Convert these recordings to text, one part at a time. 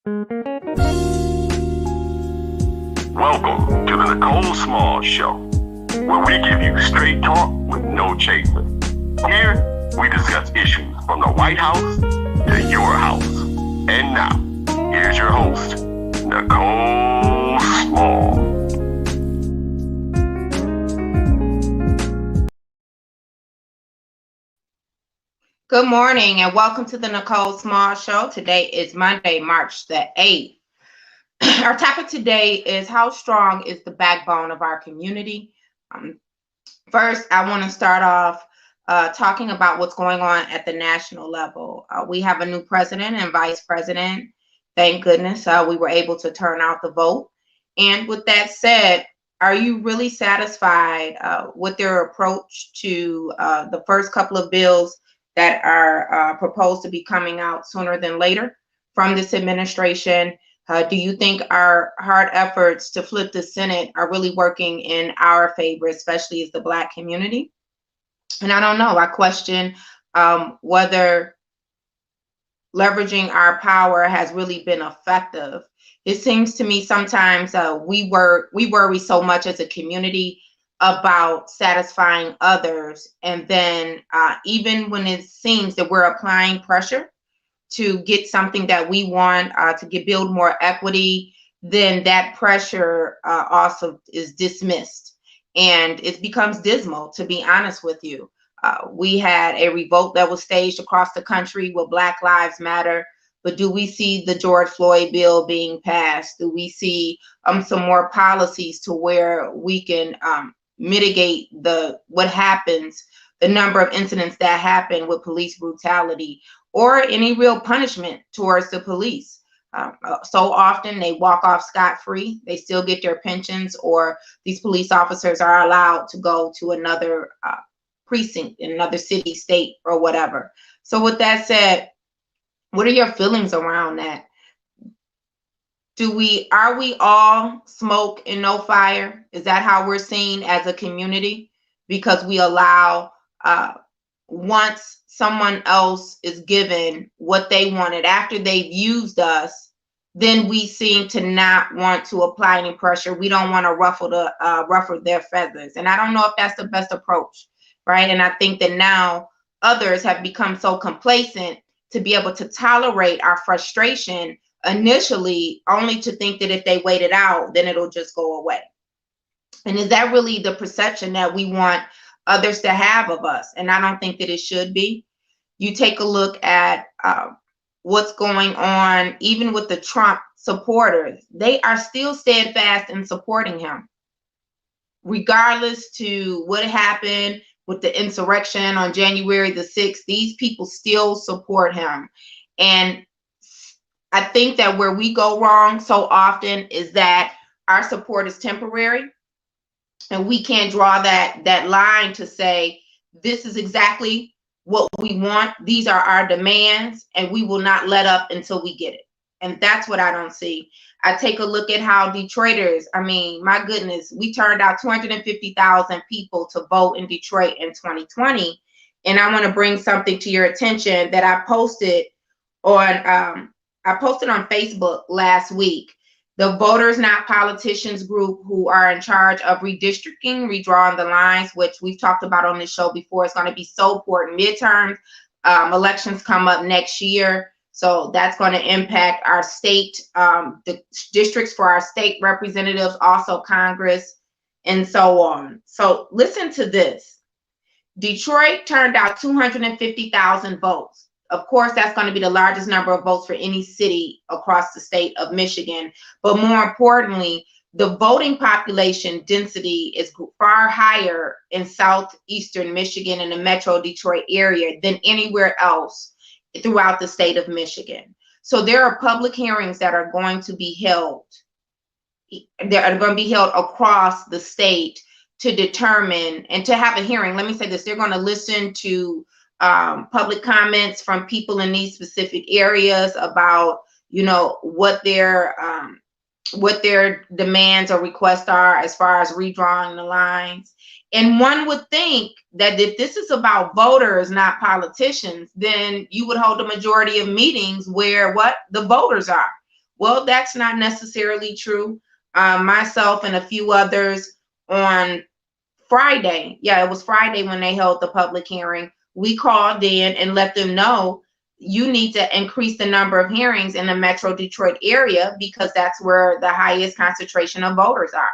Welcome to the Nicole Small Show, where we give you straight talk with no chaser. Here, we discuss issues from the White House to your house. And now, here's your host, Nicole Small. Good morning and welcome to the Nicole Small Show. Today is Monday, March the 8th. Our topic today is how strong is the backbone of our community? First, I want to start off talking about what's going on at the national level. We have a new president and vice president. Thank goodness we were able to turn out the vote. And with that said, are you really satisfied with their approach to the first couple of bills that are proposed to be coming out sooner than later from this administration? Do you think our hard efforts to flip the Senate are really working in our favor, especially as the Black community? And I don't know. I question whether leveraging our power has really been effective. It seems to me sometimes we worry so much as a community about satisfying others, and then even when it seems that we're applying pressure to get something that we want to build more equity, then that pressure also is dismissed, and it becomes dismal, to be honest with you. We had a revolt that was staged across the country with Black Lives Matter, but do we see the George Floyd bill being passed? Do we see some more policies to where we can mitigate the number of incidents that happen with police brutality, or any real punishment towards the police? So often they walk off scot-free. They still get their pensions, or these police officers are allowed to go to another precinct in another city, state, or whatever. So with that said, what are your feelings around that? Are we all smoke and no fire? Is that how we're seen as a community? Because we allow, once someone else is given what they wanted after they've used us, then we seem to not want to apply any pressure. We don't want to ruffle their feathers. And I don't know if that's the best approach, right? And I think that now others have become so complacent to be able to tolerate our frustration initially, only to think that if they wait it out, then it'll just go away. And is that really the perception that we want others to have of us? And I don't think that it should be. You take a look at what's going on, even with the Trump supporters. They are still steadfast in supporting him, regardless to what happened with the insurrection on January the 6th. These people still support him. And I think that where we go wrong so often is that our support is temporary, and we can't draw that line to say, this is exactly what we want. These are our demands, and we will not let up until we get it. And that's what I don't see. I take a look at how Detroiters, my goodness, we turned out 250,000 people to vote in Detroit in 2020. And I want to bring something to your attention that I posted on Facebook last week. The Voters Not Politicians group, who are in charge of redistricting, redrawing the lines, which we've talked about on this show before, is going to be so important. Midterm elections come up next year, so that's going to impact our state, the districts for our state representatives, also Congress, and so on. So listen to this. Detroit turned out 250,000 votes. Of course, that's going to be the largest number of votes for any city across the state of Michigan. But more importantly, the voting population density is far higher in southeastern Michigan and the metro Detroit area than anywhere else throughout the state of Michigan. So there are public hearings that are going to be held. They are going to be held across the state to determine and to have a hearing. Let me say this. They're going to listen to public comments from people in these specific areas about, what their demands or requests are as far as redrawing the lines. And one would think that if this is about voters, not politicians, then you would hold a majority of meetings where the voters are, Well, that's not necessarily true. Myself and a few others on Friday, yeah, it was Friday when they held the public hearing, we called in and let them know you need to increase the number of hearings in the Metro Detroit area because that's where the highest concentration of voters are.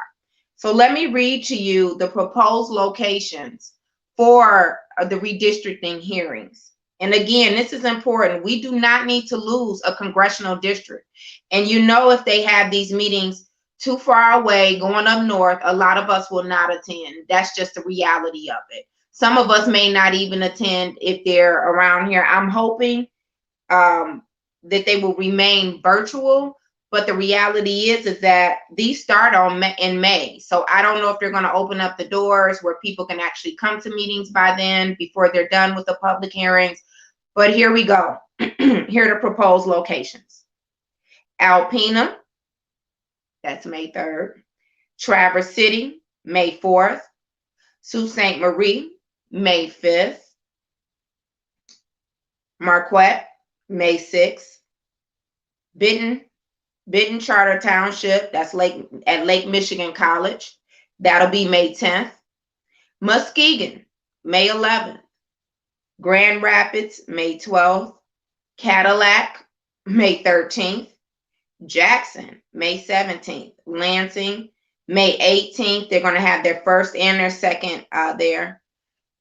So let me read to you the proposed locations for the redistricting hearings. And again, this is important. We do not need to lose a congressional district. And you know, if they have these meetings too far away, going up north, a lot of us will not attend. That's just the reality of it. Some of us may not even attend if they're around here. I'm hoping that they will remain virtual, but the reality is that these start in May. So I don't know if they're going to open up the doors where people can actually come to meetings by then before they're done with the public hearings. But here we go. Here are the proposed locations. Alpena, that's May 3rd. Traverse City, May 4th. Sault Ste. Marie, May 5th. Marquette, May 6th. Benton Charter Township, that's at Lake Michigan College. That'll be May 10th. Muskegon, May 11th. Grand Rapids, May 12th. Cadillac, May 13th. Jackson, May 17th. Lansing, May 18th. They're going to have their first and their second there.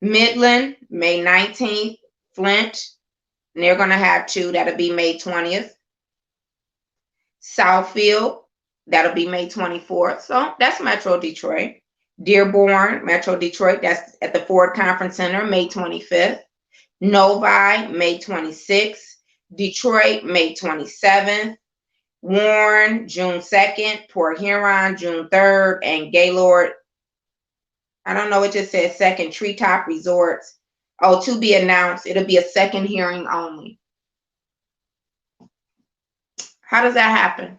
Midland, May 19th. Flint, and they're going to have two. That'll be May 20th. Southfield, that'll be May 24th. So that's Metro Detroit. Dearborn, Metro Detroit, that's at the Ford Conference Center, May 25th. Novi, May 26th. Detroit, May 27th. Warren, June 2nd. Port Huron, June 3rd. And Gaylord, I don't know, it just says second. Treetop Resorts. Oh, to be announced. It'll be a second hearing only. How does that happen?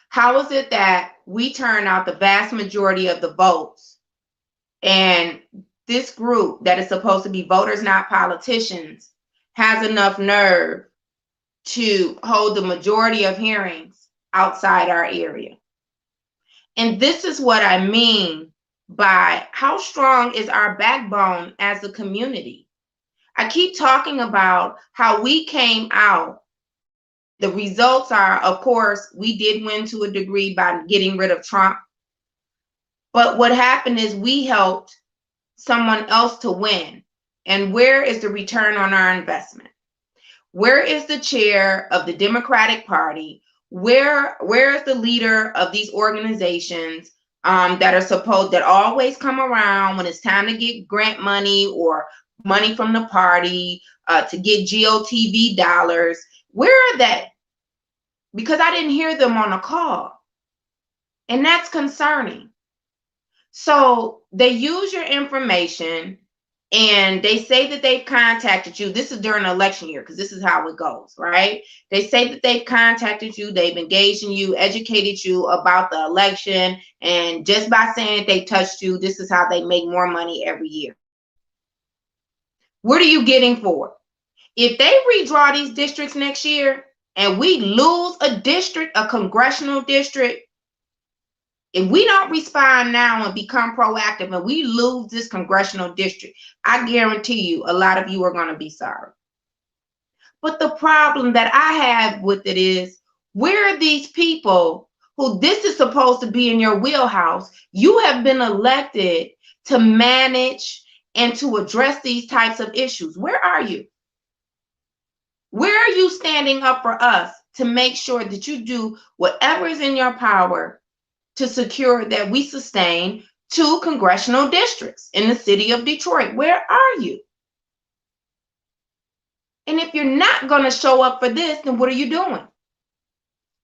How is it that we turn out the vast majority of the votes and this group that is supposed to be voters, not politicians, has enough nerve to hold the majority of hearings outside our area? And this is what I mean by how strong is our backbone as a community. I keep talking about how we came out. The results are, of course, we did win to a degree by getting rid of Trump. But what happened is we helped someone else to win. And where is the return on our investment? Where is the chair of the Democratic Party? Where is the leader of these organizations that always come around when it's time to get grant money or money from the party to get GOTV dollars? Where are they? Because I didn't hear them on a call. And that's concerning. So they use your information and they say that they've contacted you. This is during election year because this is how it goes, right? They say that they've contacted you, they've engaged in you, educated you about the election. And just by saying that they touched you, this is how they make more money every year. What are you getting for it? If they redraw these districts next year and we lose a district, a congressional district, if we don't respond now and become proactive and we lose this congressional district, I guarantee you a lot of you are going to be sorry. But the problem that I have with it is, where are these people who this is supposed to be in your wheelhouse? You have been elected to manage and to address these types of issues. Where are you? Where are you standing up for us to make sure that you do whatever is in your power to secure that we sustain 2 congressional districts in the city of Detroit? Where are you? And if you're not going to show up for this, then what are you doing?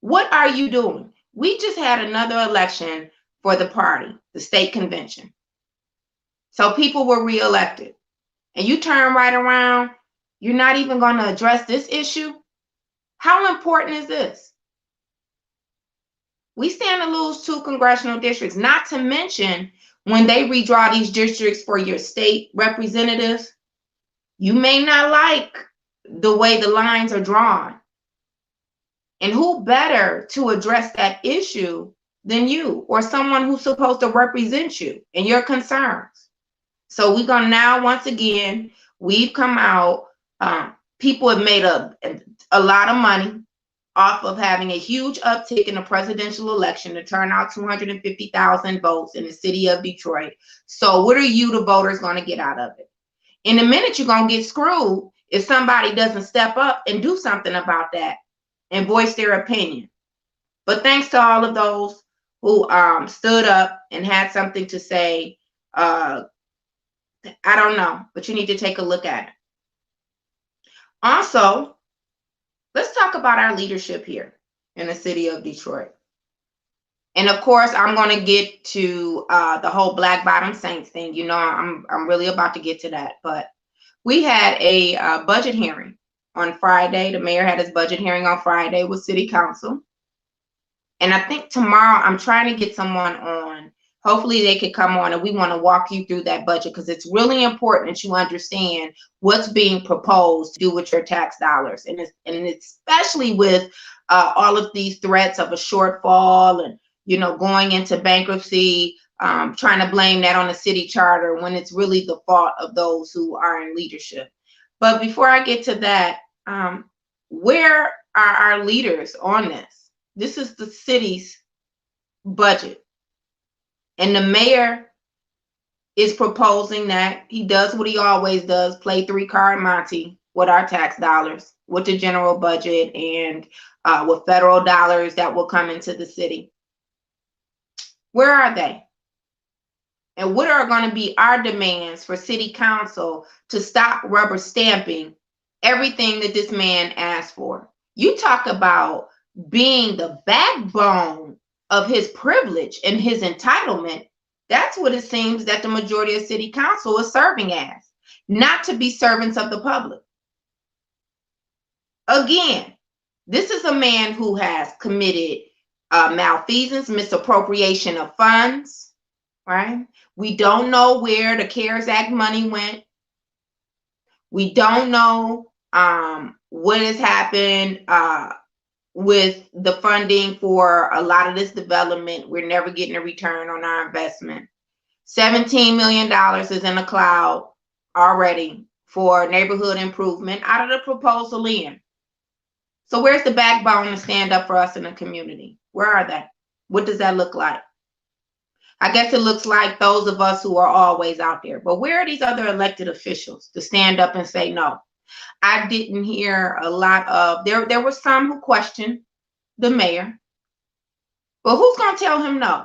What are you doing? We just had another election for the party, the state convention. So people were reelected. And you turn right around, you're not even going to address this issue? How important is this? We stand to lose 2 congressional districts, not to mention when they redraw these districts for your state representatives, you may not like the way the lines are drawn. And who better to address that issue than you or someone who's supposed to represent you and your concerns? So we're going to now, once again, we've come out. People have made a lot of money off of having a huge uptick in the presidential election to turn out 250,000 votes in the city of Detroit. So what are you, the voters, going to get out of it? In a minute, you're going to get screwed if somebody doesn't step up and do something about that and voice their opinion. But thanks to all of those who stood up and had something to say. I don't know, but you need to take a look at it. Also, let's talk about our leadership here in the city of Detroit. And of course, I'm going to get to the whole Black Bottom Saints thing. You know, I'm really about to get to that. But we had a budget hearing on Friday. The mayor had his budget hearing on Friday with City Council. And I think tomorrow I'm trying to get someone on. Hopefully they could come on and we want to walk you through that budget, because it's really important that you understand what's being proposed to do with your tax dollars. And especially with all of these threats of a shortfall and, you know, going into bankruptcy, trying to blame that on the city charter when it's really the fault of those who are in leadership. But before I get to that, where are our leaders on this? This is the city's budget. And the mayor is proposing that he does what he always does, play three-card Monte with our tax dollars, with the general budget, and with federal dollars that will come into the city. Where are they? And what are going to be our demands for City Council to stop rubber stamping everything that this man asked for? You talk about being the backbone of his privilege and his entitlement. That's what it seems that the majority of City Council is serving as, not to be servants of the public. Again, this is a man who has committed malfeasance, misappropriation of funds, right? We don't know where the CARES Act money went. We don't know what has happened with the funding for a lot of this development. We're never getting a return on our investment. $17 million is in the cloud already for neighborhood improvement out of the proposal in. So where's the backbone to stand up for us in the community? Where are they? What does that look like? I guess it looks like those of us who are always out there. But where are these other elected officials to stand up and say no? I didn't hear a lot of, there were some who questioned the mayor. But who's going to tell him no?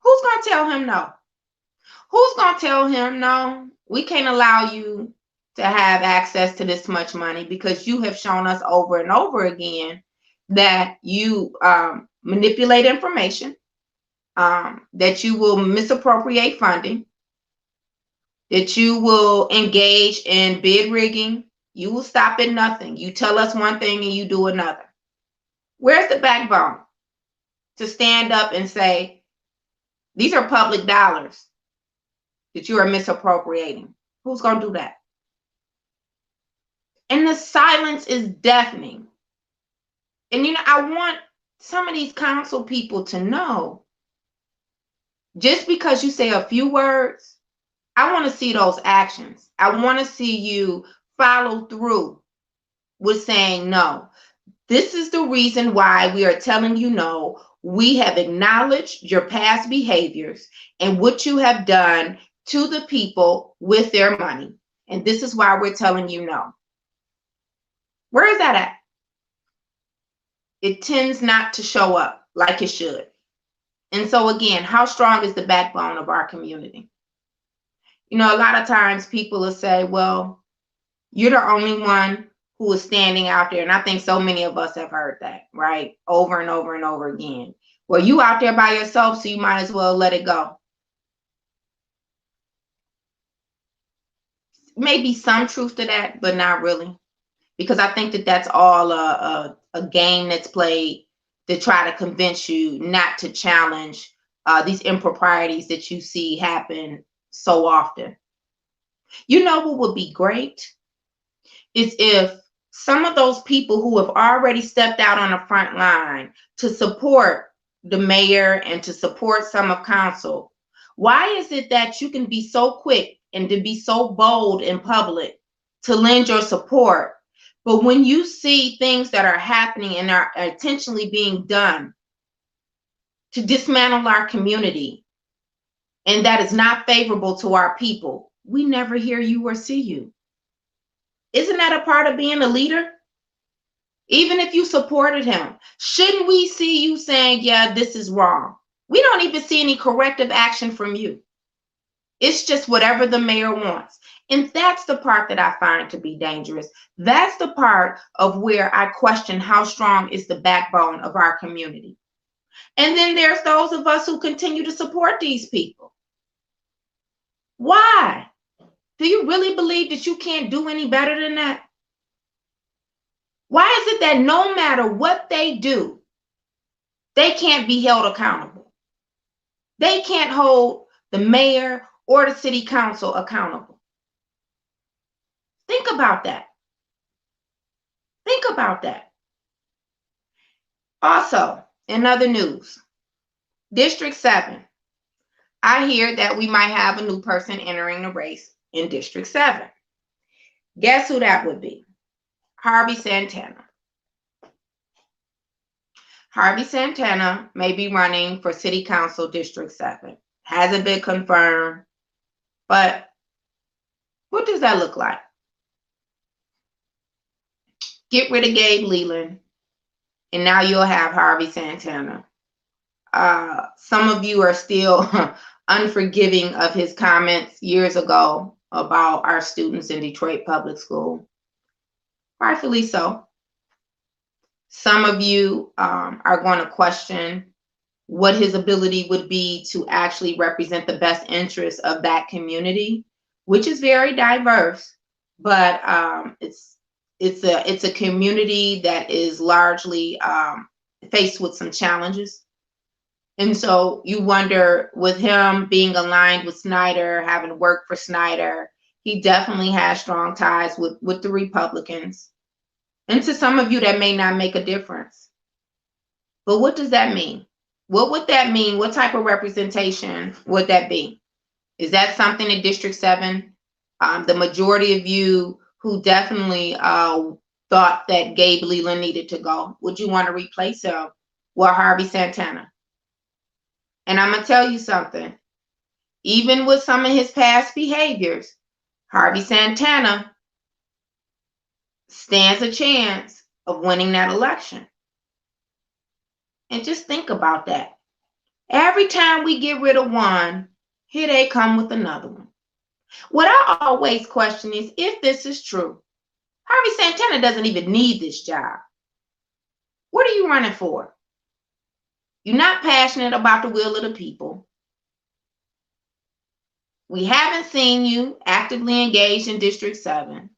Who's going to tell him no? Who's going to tell him no? We can't allow you to have access to this much money because you have shown us over and over again that you manipulate information, that you will misappropriate funding, that you will engage in bid rigging. You will stop at nothing. You tell us one thing and you do another. Where's the backbone to stand up and say, these are public dollars that you are misappropriating? Who's going to do that? And the silence is deafening. And, you know, I want some of these council people to know, just because you say a few words, I want to see those actions. I want to see you follow through with saying no. This is the reason why we are telling you no. We have acknowledged your past behaviors and what you have done to the people with their money. And this is why we're telling you no. Where is that at? It tends not to show up like it should. And so again, how strong is the backbone of our community? You know, a lot of times people will say, well, you're the only one who is standing out there. And I think so many of us have heard that, right? Over and over and over again. Well, you out there by yourself, so you might as well let it go. Maybe some truth to that, but not really. Because I think that that's all a game that's played to try to convince you not to challenge these improprieties that you see happen so often. You know what would be great is if some of those people who have already stepped out on the front line to support the mayor and to support some of council, why is it that you can be so quick and to be so bold in public to lend your support, but when you see things that are happening and are intentionally being done to dismantle our community, and that is not favorable to our people, we never hear you or see you? Isn't that a part of being a leader? Even if you supported him, shouldn't we see you saying, yeah, this is wrong? We don't even see any corrective action from you. It's just whatever the mayor wants. And that's the part that I find to be dangerous. That's the part of where I question how strong is the backbone of our community. And then there's those of us who continue to support these people. Why? Do you really believe that you can't do any better than that? Why is it that no matter what they do, they can't be held accountable? They can't hold the mayor or the city council accountable. Think about that. Think about that. Also, in other news, District 7. I hear that we might have a new person entering the race in District 7. Guess who that would be? Harvey Santana. Harvey Santana may be running for City Council District 7. Hasn't been confirmed, but what does that look like? Get rid of Gabe Leland, and now you'll have Harvey Santana. Some of you are still unforgiving of his comments years ago about our students in Detroit Public School. Rightfully so. Some of you are going to question what his ability would be to actually represent the best interests of that community, which is very diverse, but it's a community that is largely faced with some challenges. And so you wonder, with him being aligned with Snyder, having worked for Snyder, he definitely has strong ties with the Republicans. And to some of you, that may not make a difference. But what does that mean? What would that mean? What type of representation would that be? Is that something in District 7? The majority of you who definitely thought that Gabe Leland needed to go, would you want to replace him with Harvey Santana? And I'm going to tell you something. Even with some of his past behaviors, Harvey Santana stands a chance of winning that election. And just think about that. Every time we get rid of one, here they come with another one. What I always question is, if this is true, Harvey Santana doesn't even need this job. What are you running for? You're not passionate about the will of the people. We haven't seen you actively engaged in District 7.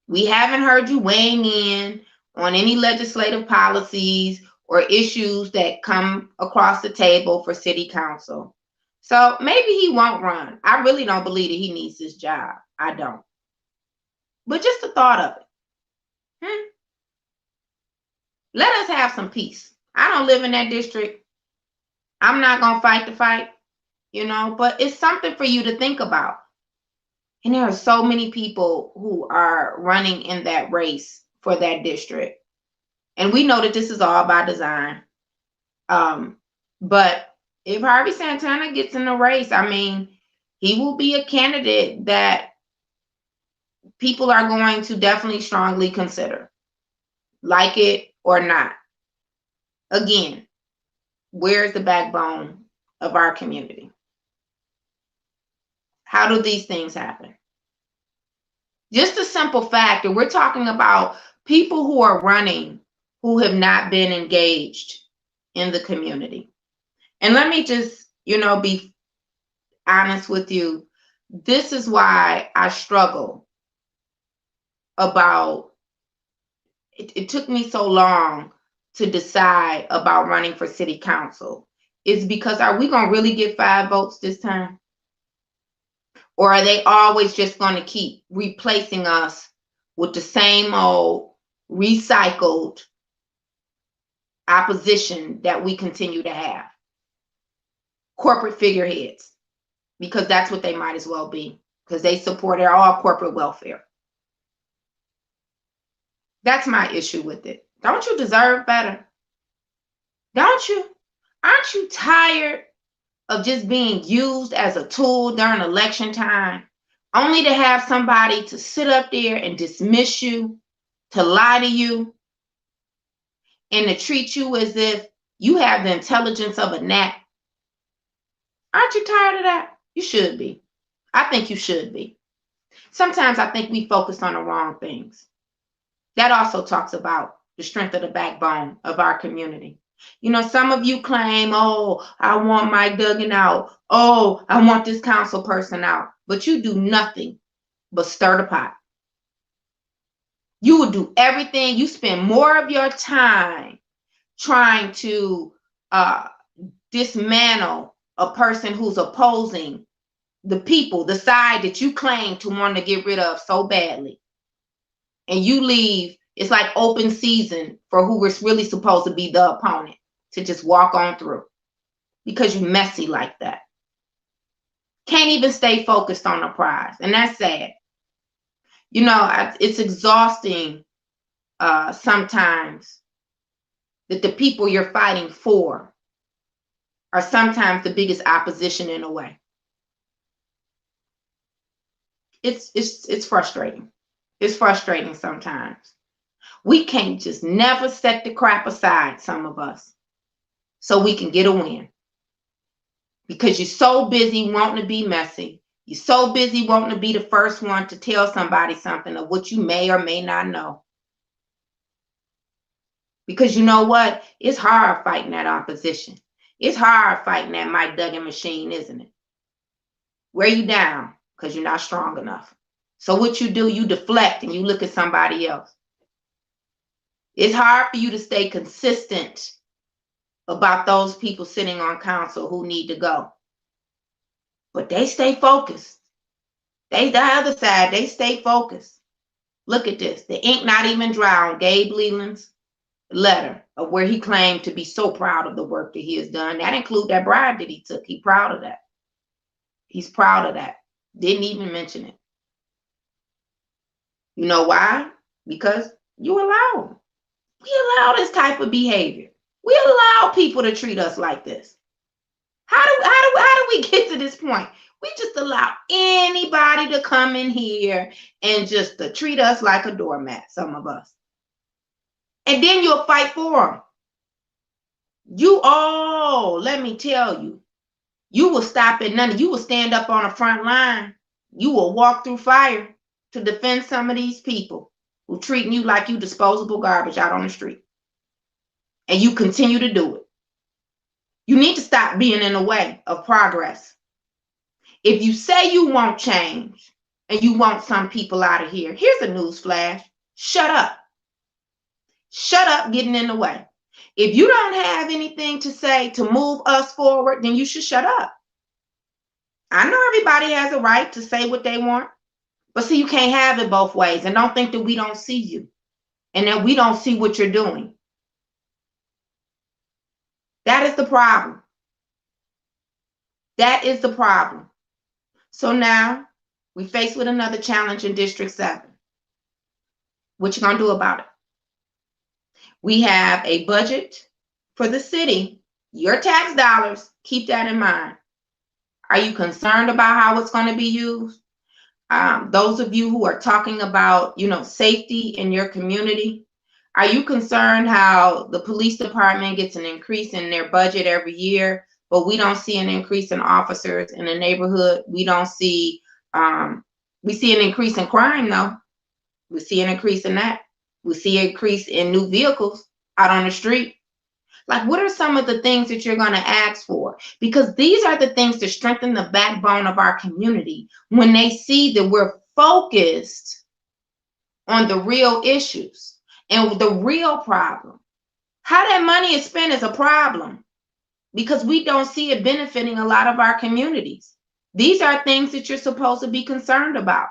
We haven't heard you weighing in on any legislative policies or issues that come across the table for City Council. So maybe he won't run. I really don't believe that he needs this job. I don't. But just the thought of it. Let us have some peace. I don't live in that district. I'm not going to fight the fight, but it's something for you to think about. And there are so many people who are running in that race for that district. And we know that this is all by design. But if Harvey Santana gets in the race, I mean, he will be a candidate that people are going to definitely strongly consider, like it or not. Again, where's the backbone of our community? How do these things happen? Just a simple fact that we're talking about people who are running who have not been engaged in the community. And let me just, be honest with you. This is why I struggle about it. It took me so long to decide about running for City Council. Is because, are we going to really get 5 votes this time? Or are they always just going to keep replacing us with the same old recycled opposition that we continue to have. Corporate figureheads, because that's what they might as well be, because they support all corporate welfare. That's my issue with it. Don't you deserve better? Don't you? Aren't you tired of just being used as a tool during election time, only to have somebody to sit up there and dismiss you, to lie to you, and to treat you as if you have the intelligence of a gnat? Aren't you tired of that? You should be. I think you should be. Sometimes I think we focus on the wrong things. That also talks about the strength of the backbone of our community. You know, some of you claim, oh, I want Mike Duggan out. Oh, I want this council person out. But you do nothing but stir the pot. You will do everything. You spend more of your time trying to dismantle a person who's opposing the people, the side that you claim to want to get rid of so badly. And you leave, it's like open season for who was really supposed to be the opponent, to just walk on through, because you're messy like that. Can't even stay focused on the prize. And that's sad. You know, it's exhausting sometimes that the people you're fighting for are sometimes the biggest opposition in a way. It's frustrating. It's frustrating sometimes. We can't just never set the crap aside, some of us, so we can get a win. Because you're so busy wanting to be messy. You're so busy wanting to be the first one to tell somebody something of what you may or may not know. Because you know what? It's hard fighting that opposition. It's hard fighting that Mike Duggan machine, isn't it? Wear you down because you're not strong enough. So what you do, you deflect and you look at somebody else. It's hard for you to stay consistent about those people sitting on council who need to go. But they stay focused. They, the other side, they stay focused. Look at this. The ink not even dry on Gabe Leland's letter of where he claimed to be so proud of the work that he has done. That includes that bribe that he took. He's proud of that. He's proud of that. Didn't even mention it. You know why? Because you allow. We allow this type of behavior. We allow people to treat us like this. How do we get to this point? We just allow anybody to come in here and just to treat us like a doormat, some of us. And then you'll fight for them. Let me tell you, you will stop at nothing. You will stand up on the front line. You will walk through fire to defend some of these people who treating you like you disposable garbage out on the street. And you continue to do it. You need to stop being in the way of progress. If you say you won't change and you want some people out of here, here's a news flash. Shut up. Shut up getting in the way. If you don't have anything to say to move us forward, then you should shut up. I know everybody has a right to say what they want, but see, you can't have it both ways. And don't think that we don't see you and that we don't see what you're doing. That is the problem. That is the problem. So now we're faced with another challenge in District 7. What you gonna do about it? We have a budget for the city, your tax dollars, keep that in mind. Are you concerned about how it's going to be used? Those of you who are talking about, safety in your community, are you concerned how the police department gets an increase in their budget every year, but we don't see an increase in officers in the neighborhood? We don't see, we see an increase in crime though. We see an increase in that. We see an increase in new vehicles out on the street. Like, what are some of the things that you're going to ask for? Because these are the things that strengthen the backbone of our community when they see that we're focused on the real issues and the real problem. How that money is spent is a problem because we don't see it benefiting a lot of our communities. These are things that you're supposed to be concerned about.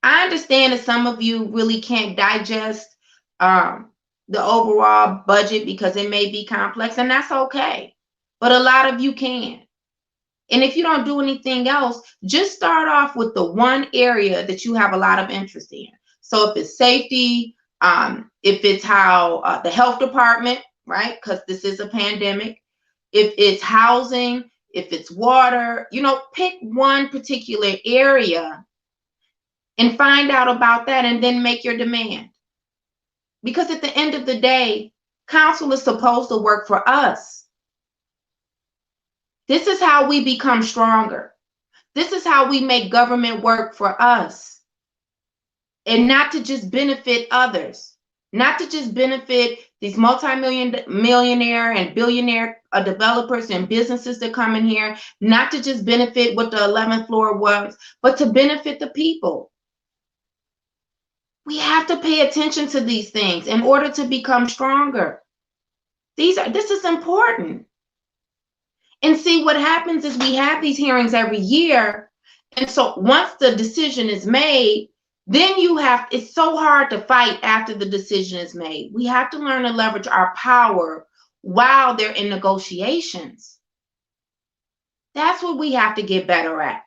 I understand that some of you really can't digest the overall budget because it may be complex, and that's okay. But a lot of you can. And if you don't do anything else, just start off with the one area that you have a lot of interest in. So if it's safety, if it's how the health department, right? Because this is a pandemic. If it's housing, if it's water, pick one particular area and find out about that and then make your demand. Because at the end of the day, council is supposed to work for us. This is how we become stronger. This is how we make government work for us. And not to just benefit others, not to just benefit these millionaire and billionaire developers and businesses that come in here, not to just benefit what the 11th floor was, but to benefit the people. We have to pay attention to these things in order to become stronger. This is important. And see, what happens is we have these hearings every year. And so once the decision is made, then it's so hard to fight after the decision is made. We have to learn to leverage our power while they're in negotiations. That's what we have to get better at,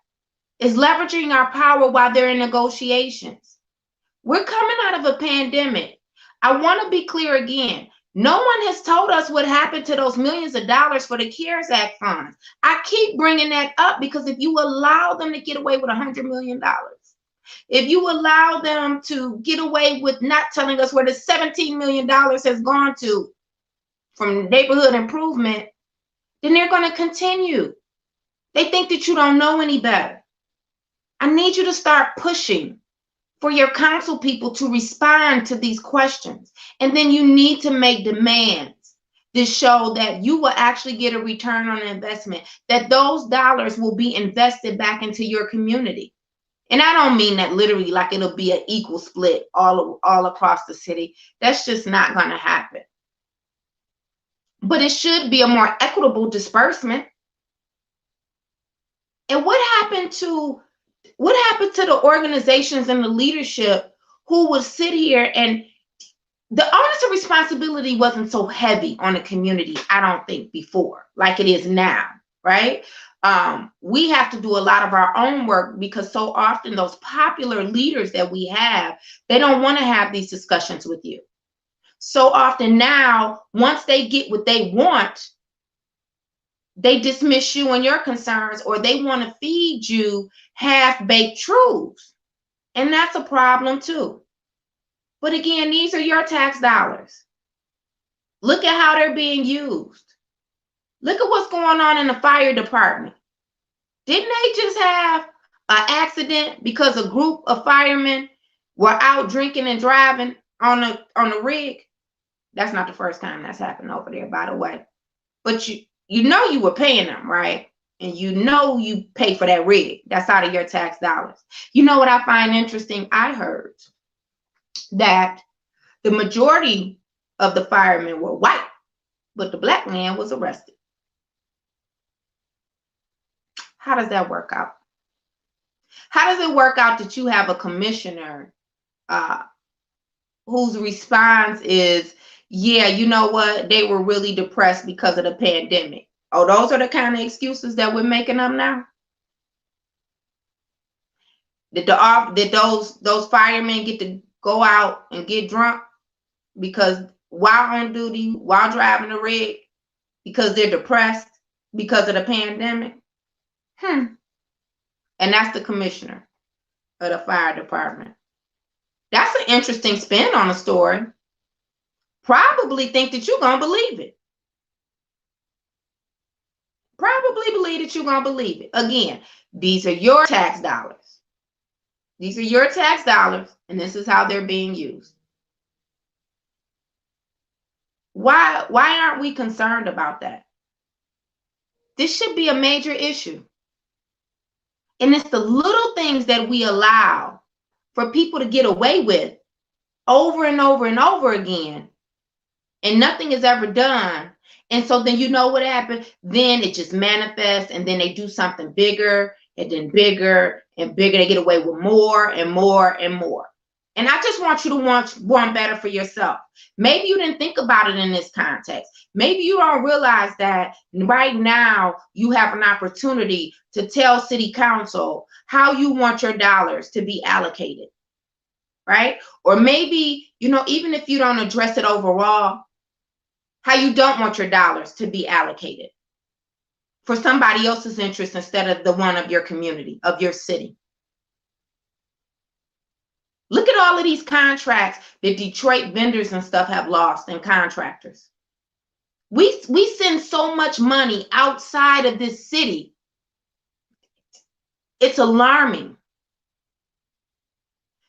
is leveraging our power while they're in negotiations. We're coming out of a pandemic. I want to be clear again. No one has told us what happened to those millions of dollars for the CARES Act funds. I keep bringing that up because if you allow them to get away with $100 million, if you allow them to get away with not telling us where the $17 million has gone to from neighborhood improvement, then they're going to continue. They think that you don't know any better. I need you to start pushing for your council people to respond to these questions. And then you need to make demands that show that you will actually get a return on investment, that those dollars will be invested back into your community. And I don't mean that literally like it'll be an equal split all across the city. That's just not going to happen. But it should be a more equitable disbursement. And what happened to the organizations and the leadership who would sit here, and the onus of responsibility wasn't so heavy on the community, I don't think, before, like it is now, right? We have to do a lot of our own work because so often those popular leaders that we have, they don't want to have these discussions with you. So often now, once they get what they want, they dismiss you and your concerns, or they want to feed you half-baked truths. And that's a problem too. But again, these are your tax dollars. Look at how they're being used. Look at what's going on in the fire department. Didn't they just have an accident because a group of firemen were out drinking and driving on the rig? That's not the first time that's happened over there, by the way. But you know you were paying them, right? And you know you pay for that rig. That's out of your tax dollars. You know what I find interesting? I heard that the majority of the firemen were white, but the black man was arrested. How does that work out? How does it work out that you have a commissioner whose response is, yeah, you know what? They were really depressed because of the pandemic. Oh, those are the kind of excuses that we're making up now? Did those firemen get to go out and get drunk because while on duty, while driving the rig, because they're depressed because of the pandemic? And that's the commissioner of the fire department. That's an interesting spin on the story. Probably think that you're going to believe it. Probably believe that you're going to believe it. Again, these are your tax dollars. These are your tax dollars, and this is how they're being used. Why aren't we concerned about that? This should be a major issue. And it's the little things that we allow for people to get away with over and over and over again, and nothing is ever done. And so then you know what happened? Then it just manifests, and then they do something bigger, and then bigger and bigger. They get away with more and more and more. And I just want you to want better for yourself. Maybe you didn't think about it in this context. Maybe you don't realize that right now you have an opportunity to tell city council how you want your dollars to be allocated, right? Or maybe, even if you don't address it overall, how you don't want your dollars to be allocated for somebody else's interest instead of the one of your community, of your city. Look at all of these contracts that Detroit vendors and stuff have lost, and contractors. We send so much money outside of this city. It's alarming.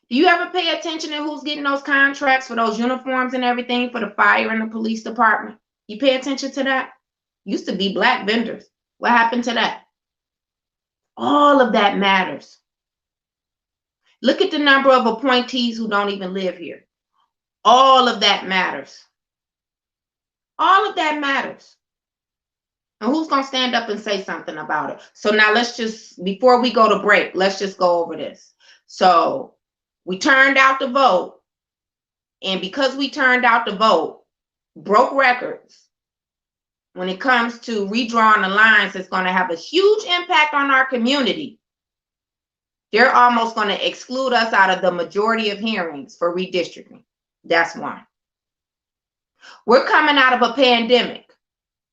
Do you ever pay attention to who's getting those contracts for those uniforms and everything for the fire and the police department? You pay attention to that? Used to be Black vendors. What happened to that? All of that matters. Look at the number of appointees who don't even live here. All of that matters. All of that matters. And who's going to stand up and say something about it? So now let's just, before we go to break, let's just go over this. So we turned out the vote. And because we turned out the vote, broke records when it comes to redrawing the lines, it's going to have a huge impact on our community. They're almost going to exclude us out of the majority of hearings for redistricting. That's one. We're coming out of a pandemic,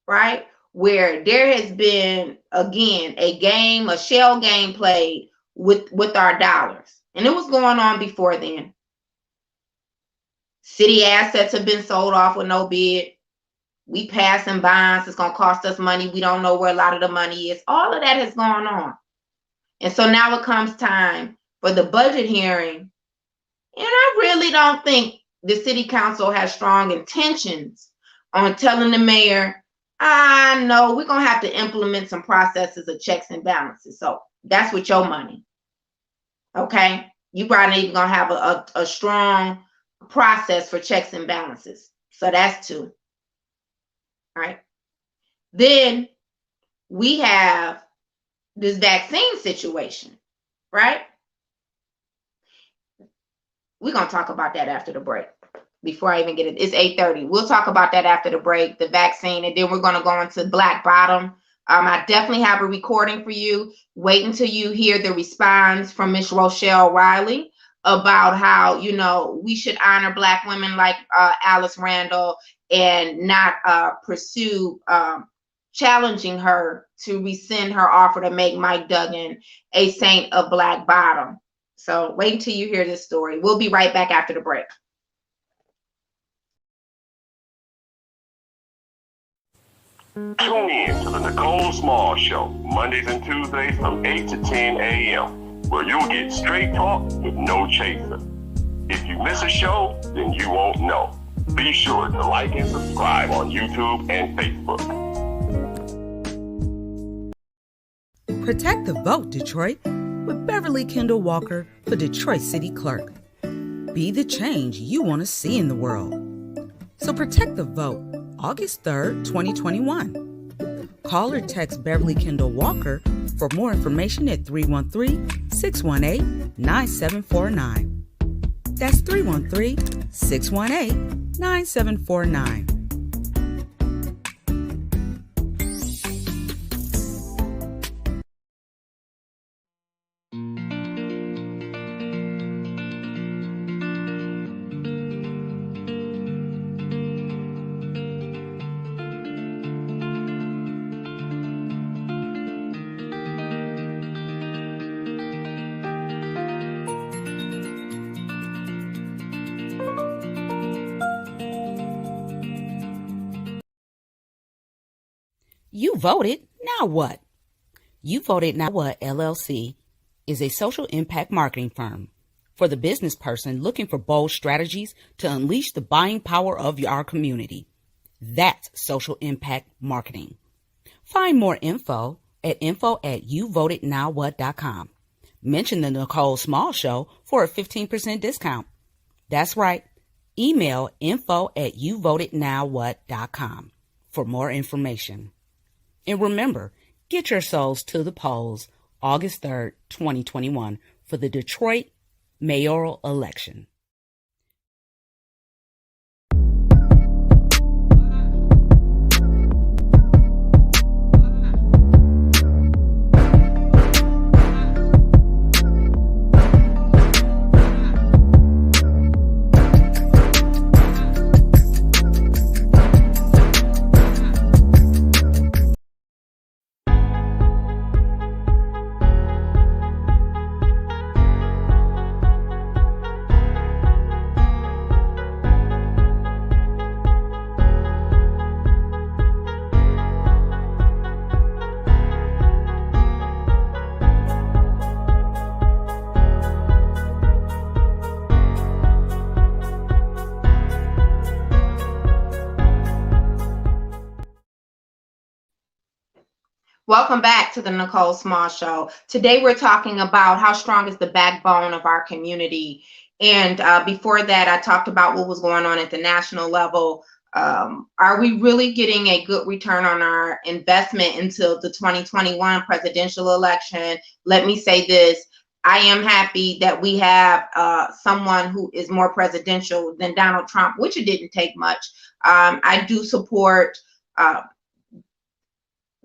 right? Where there has been, again, a shell game played with our dollars. And it was going on before then. City assets have been sold off with no bid. We passing bonds. It's going to cost us money. We don't know where a lot of the money is. All of that has gone on. And so now it comes time for the budget hearing. And I really don't think the city council has strong intentions on telling the mayor, I know we're going to have to implement some processes of checks and balances. So that's with your money. Okay? You probably even going to have a strong process for checks and balances. So that's two. All right. Then we have this vaccine situation, right? We're going to talk about that after the break. Before I even get it, it's 8:30. We'll talk about that after the break, the vaccine, and then we're going to go into Black Bottom. I definitely have a recording for you. Wait until you hear the response from Miss Rochelle Riley about how, we should honor Black women like Alice Randall and not pursue challenging her to rescind her offer to make Mike Duggan a saint of Black Bottom. So wait until you hear this story. We'll be right back after the break. Tune in to the Nicole Small Show, Mondays and Tuesdays from 8 to 10 a.m., where you'll get straight talk with no chaser. If you miss a show, then you won't know. Be sure to like and subscribe on YouTube and Facebook. Protect the vote, Detroit, with Beverly Kendall Walker for Detroit City Clerk. Be the change you want to see in the world. So protect the vote, August 3rd, 2021. Call or text Beverly Kendall Walker for more information at 313-618-9749. That's 313-618-9749. You voted, now what? You Voted Now What LLC is a social impact marketing firm for the business person looking for bold strategies to unleash the buying power of our community. That's social impact marketing. Find more info at info@youvotednowwhat.com. Mention the Nicole Small Show for a 15% discount. That's right. Email info@youvotednowwhat.com for more information. And remember, get your souls to the polls August 3rd, 2021, for the Detroit mayoral election. Welcome back to the Nicole Small Show. Today we're talking about how strong is the backbone of our community. And before that, I talked about what was going on at the national level. Are we really getting a good return on our investment until the 2021 presidential election? Let me say this. I am happy that we have someone who is more presidential than Donald Trump, which it didn't take much. I do support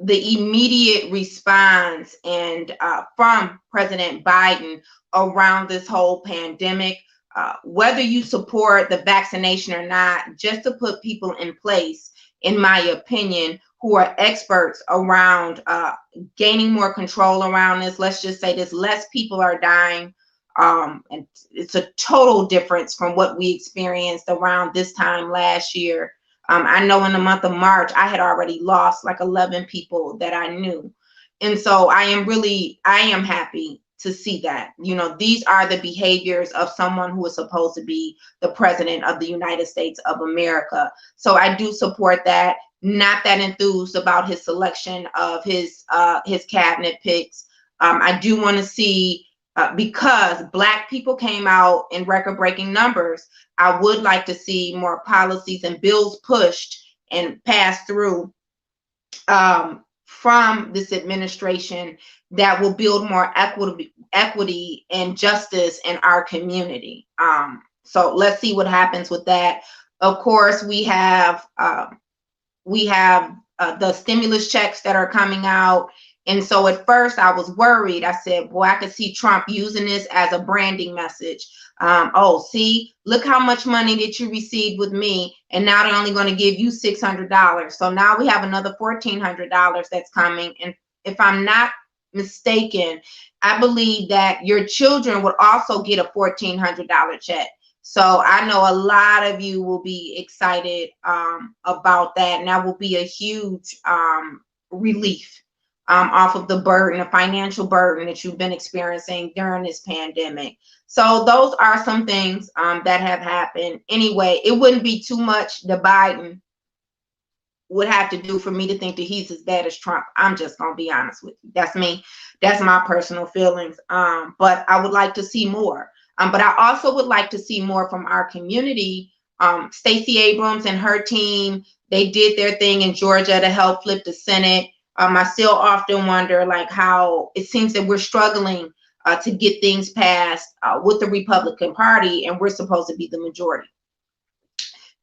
the immediate response and from President Biden around this whole pandemic, whether you support the vaccination or not, just to put people in place, in my opinion, who are experts around gaining more control around this. Let's just say this, less people are dying. And it's a total difference from what we experienced around this time last year. I know in the month of March, I had already lost like 11 people that I knew. And so I am happy to see that. You know, these are the behaviors of someone who is supposed to be the president of the United States of America. So I do support that. Not that enthused about his selection of his cabinet picks. I do want to see, because Black people came out in record-breaking numbers, I would like to see more policies and bills pushed and passed through from this administration that will build more equity and justice in our community. So let's see what happens with that. Of course, we have the stimulus checks that are coming out. And so at first I was worried. I said, boy, I could see Trump using this as a branding message. Oh, see, look how much money that you received with me. And now they're only going to give you $600. So now we have another $1,400 that's coming. And if I'm not mistaken, I believe that your children would also get a $1,400 check. So I know a lot of you will be excited about that. And that will be a huge relief off of the burden, the financial burden that you've been experiencing during this pandemic. So those are some things that have happened. Anyway, it wouldn't be too much that Biden would have to do for me to think that he's as bad as Trump. I'm just going to be honest with you. That's me. That's my personal feelings. But I would like to see more. But I also would like to see more from our community. Stacey Abrams and her team, they did their thing in Georgia to help flip the Senate. I still often wonder, like, how it seems that we're struggling to get things passed with the Republican Party, and we're supposed to be the majority.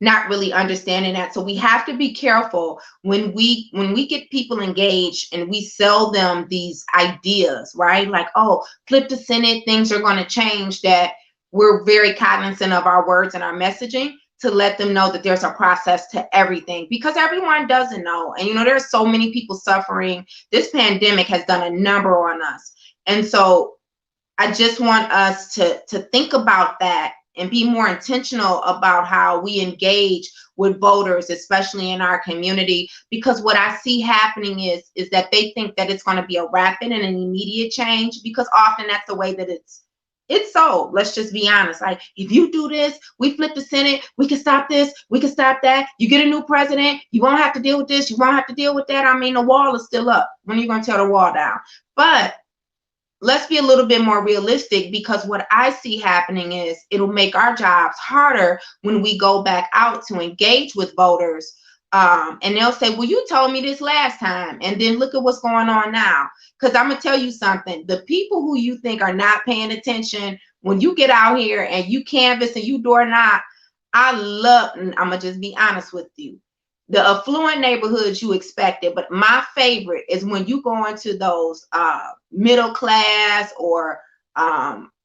Not really understanding that. So we have to be careful when we get people engaged and we sell them these ideas, right? Like, oh, flip the Senate, things are going to change, that we're very cognizant of our words and our messaging, to let them know that there's a process to everything, because everyone doesn't know. And, you know, there's so many people suffering. This pandemic has done a number on us. And so I just want us to think about that and be more intentional about how we engage with voters, especially in our community, because what I see happening is that they think that it's going to be a rapid and an immediate change, because often that's the way that it's so. Let's just be honest. Like, if you do this, we flip the Senate, we can stop this, we can stop that. You get a new president, you won't have to deal with this, you won't have to deal with that. I mean, the wall is still up. When are you going to tear the wall down? But let's be a little bit more realistic, because what I see happening is it'll make our jobs harder when we go back out to engage with voters And they'll say, well, you told me this last time, and then look at what's going on now. Because I'm gonna tell you something, the people who you think are not paying attention, when you get out here and you canvas and you door knock, and I'm gonna just be honest with you, the affluent neighborhoods you expected, but my favorite is when you go into those middle class or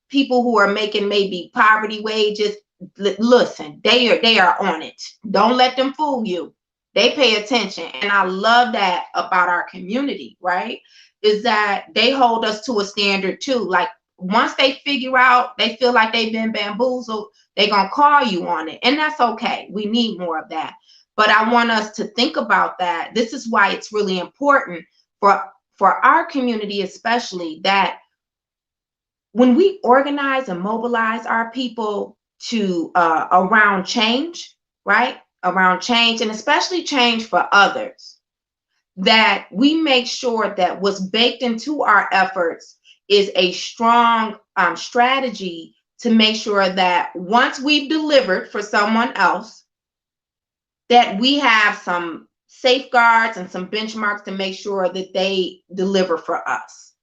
people who are making maybe poverty wages. Listen, they are on it. Don't let them fool you. They pay attention. And I love that about our community, right? Is that they hold us to a standard too. Like once they figure out, they feel like they've been bamboozled, they're going to call you on it. And that's okay. We need more of that. But I want us to think about that. This is why it's really important for our community, especially, that when we organize and mobilize our people to around change, right? Around change, and especially change for others, that we make sure that what's baked into our efforts is a strong strategy to make sure that once we've delivered for someone else, that we have some safeguards and some benchmarks to make sure that they deliver for us.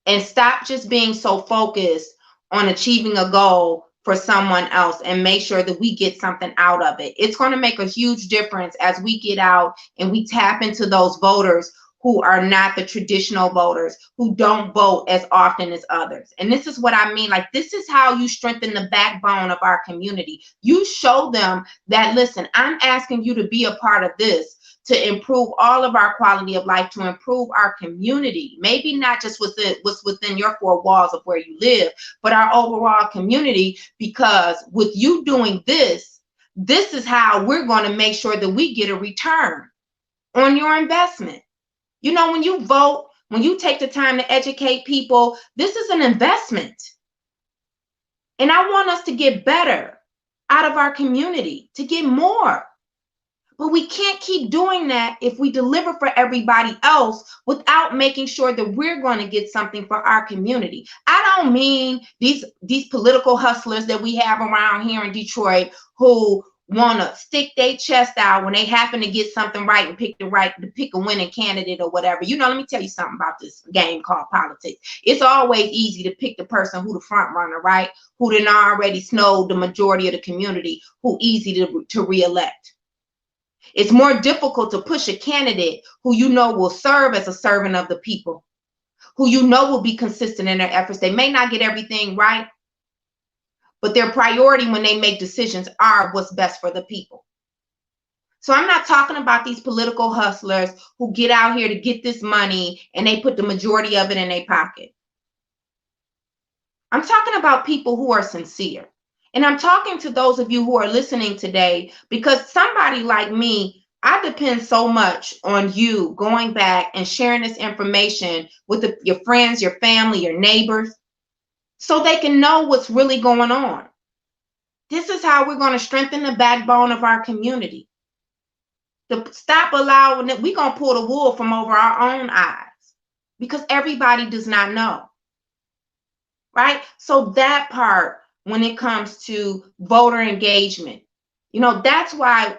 And stop just being so focused on achieving a goal for someone else, and make sure that we get something out of it. It's going to make a huge difference as we get out and we tap into those voters who are not the traditional voters, who don't vote as often as others. And this is what I mean. Like, this is how you strengthen the backbone of our community. You show them that, listen, I'm asking you to be a part of this, to improve all of our quality of life, to improve our community, maybe not just what's within your four walls of where you live, but our overall community. Because with you doing this, this is how we're going to make sure that we get a return on your investment. You know, when you vote, when you take the time to educate people, this is an investment. And I want us to get better out of our community, to get more. But we can't keep doing that if we deliver for everybody else without making sure that we're going to get something for our community. I don't mean these political hustlers that we have around here in Detroit who want to stick their chest out when they happen to get something right and pick a winning candidate or whatever. You know, let me tell you something about this game called politics. It's always easy to pick the person who the front runner, right? Who done already snowed the majority of the community, who easy to reelect. It's more difficult to push a candidate who you know will serve as a servant of the people, who you know will be consistent in their efforts. They may not get everything right, but their priority when they make decisions are what's best for the people. So I'm not talking about these political hustlers who get out here to get this money and they put the majority of it in their pocket. I'm talking about people who are sincere. And I'm talking to those of you who are listening today, because somebody like me, I depend so much on you going back and sharing this information with your friends, your family, your neighbors, so they can know what's really going on. This is how we're going to strengthen the backbone of our community. To stop allowing it, we're going to pull the wool from over our own eyes, because everybody does not know. Right? So that part, when it comes to voter engagement, you know, that's why,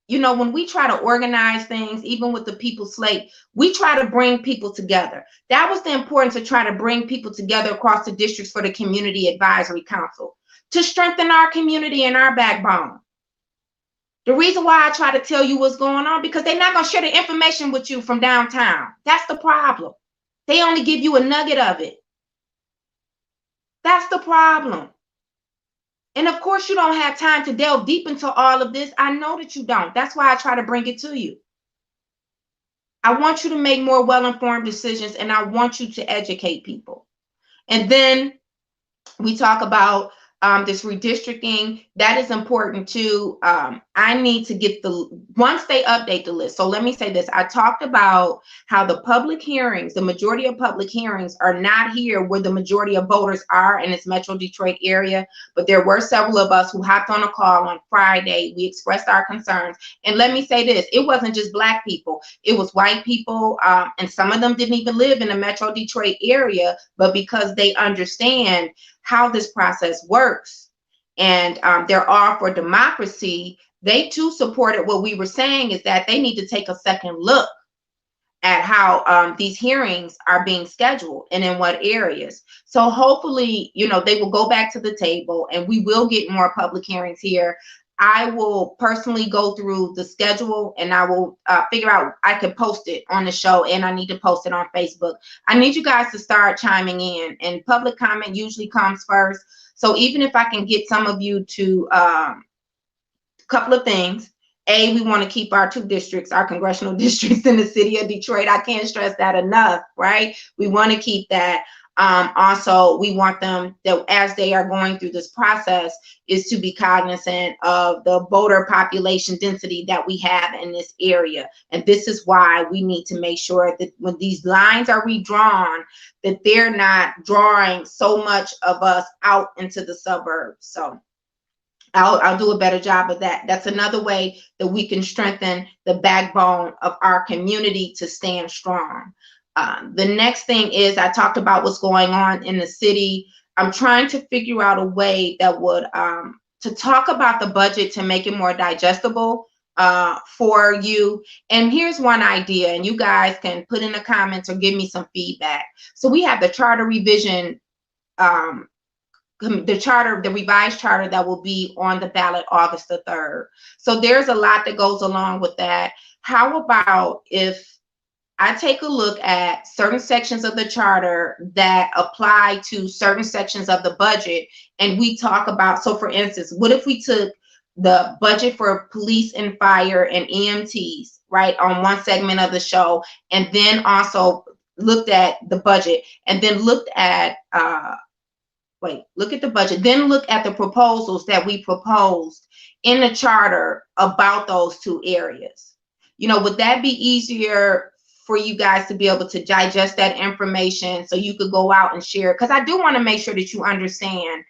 you know, when we try to organize things, even with the People's Slate, we try to bring people together. That was the importance of trying to bring people together across the districts for the Community Advisory Council, to strengthen our community and our backbone. The reason why I try to tell you what's going on, because they're not going to share the information with you from downtown. That's the problem. They only give you a nugget of it. That's the problem. And of course, you don't have time to delve deep into all of this. I know that you don't. That's why I try to bring it to you. I want you to make more well-informed decisions, and I want you to educate people. And then we talk about this redistricting. That is important too. I need to get once they update the list. So let me say this. I talked about how the public hearings, the majority of public hearings are not here where the majority of voters are in this Metro Detroit area. But there were several of us who hopped on a call on Friday. We expressed our concerns. And let me say this, it wasn't just Black people. It was white people. And some of them didn't even live in the Metro Detroit area, but because they understand how this process works and they're all for democracy, they too supported what we were saying, is that they need to take a second look at how these hearings are being scheduled and in what areas. So hopefully, they will go back to the table and we will get more public hearings here. I will personally go through the schedule and I will figure out, I can post it on the show and I need to post it on Facebook. I need you guys to start chiming in, and public comment usually comes first. So even if I can get some of you to couple of things. We want to keep our 2 districts, our congressional districts in the city of Detroit. I can't stress that enough, right? We want to keep that. Also, we want them, that as they are going through this process, is to be cognizant of the voter population density that we have in this area. And this is why we need to make sure that when these lines are redrawn, that they're not drawing so much of us out into the suburbs. So I'll do a better job of that. That's another way that we can strengthen the backbone of our community to stand strong. The next thing is, I talked about what's going on in the city. I'm trying to figure out a way that would to talk about the budget to make it more digestible for you. And here's one idea, and you guys can put in the comments or give me some feedback. So we have the charter revision, the revised charter that will be on the ballot August the 3rd. So there's a lot that goes along with that. How about if I take a look at certain sections of the charter that apply to certain sections of the budget, and we talk about, so for instance, what if we took the budget for police and fire and EMTs, right, on one segment of the show, and then also looked at the budget, and then looked at look at the budget, then look at the proposals that we proposed in the charter about those 2 areas. Would that be easier for you guys to be able to digest that information so you could go out and share it? Because I do want to make sure that you understand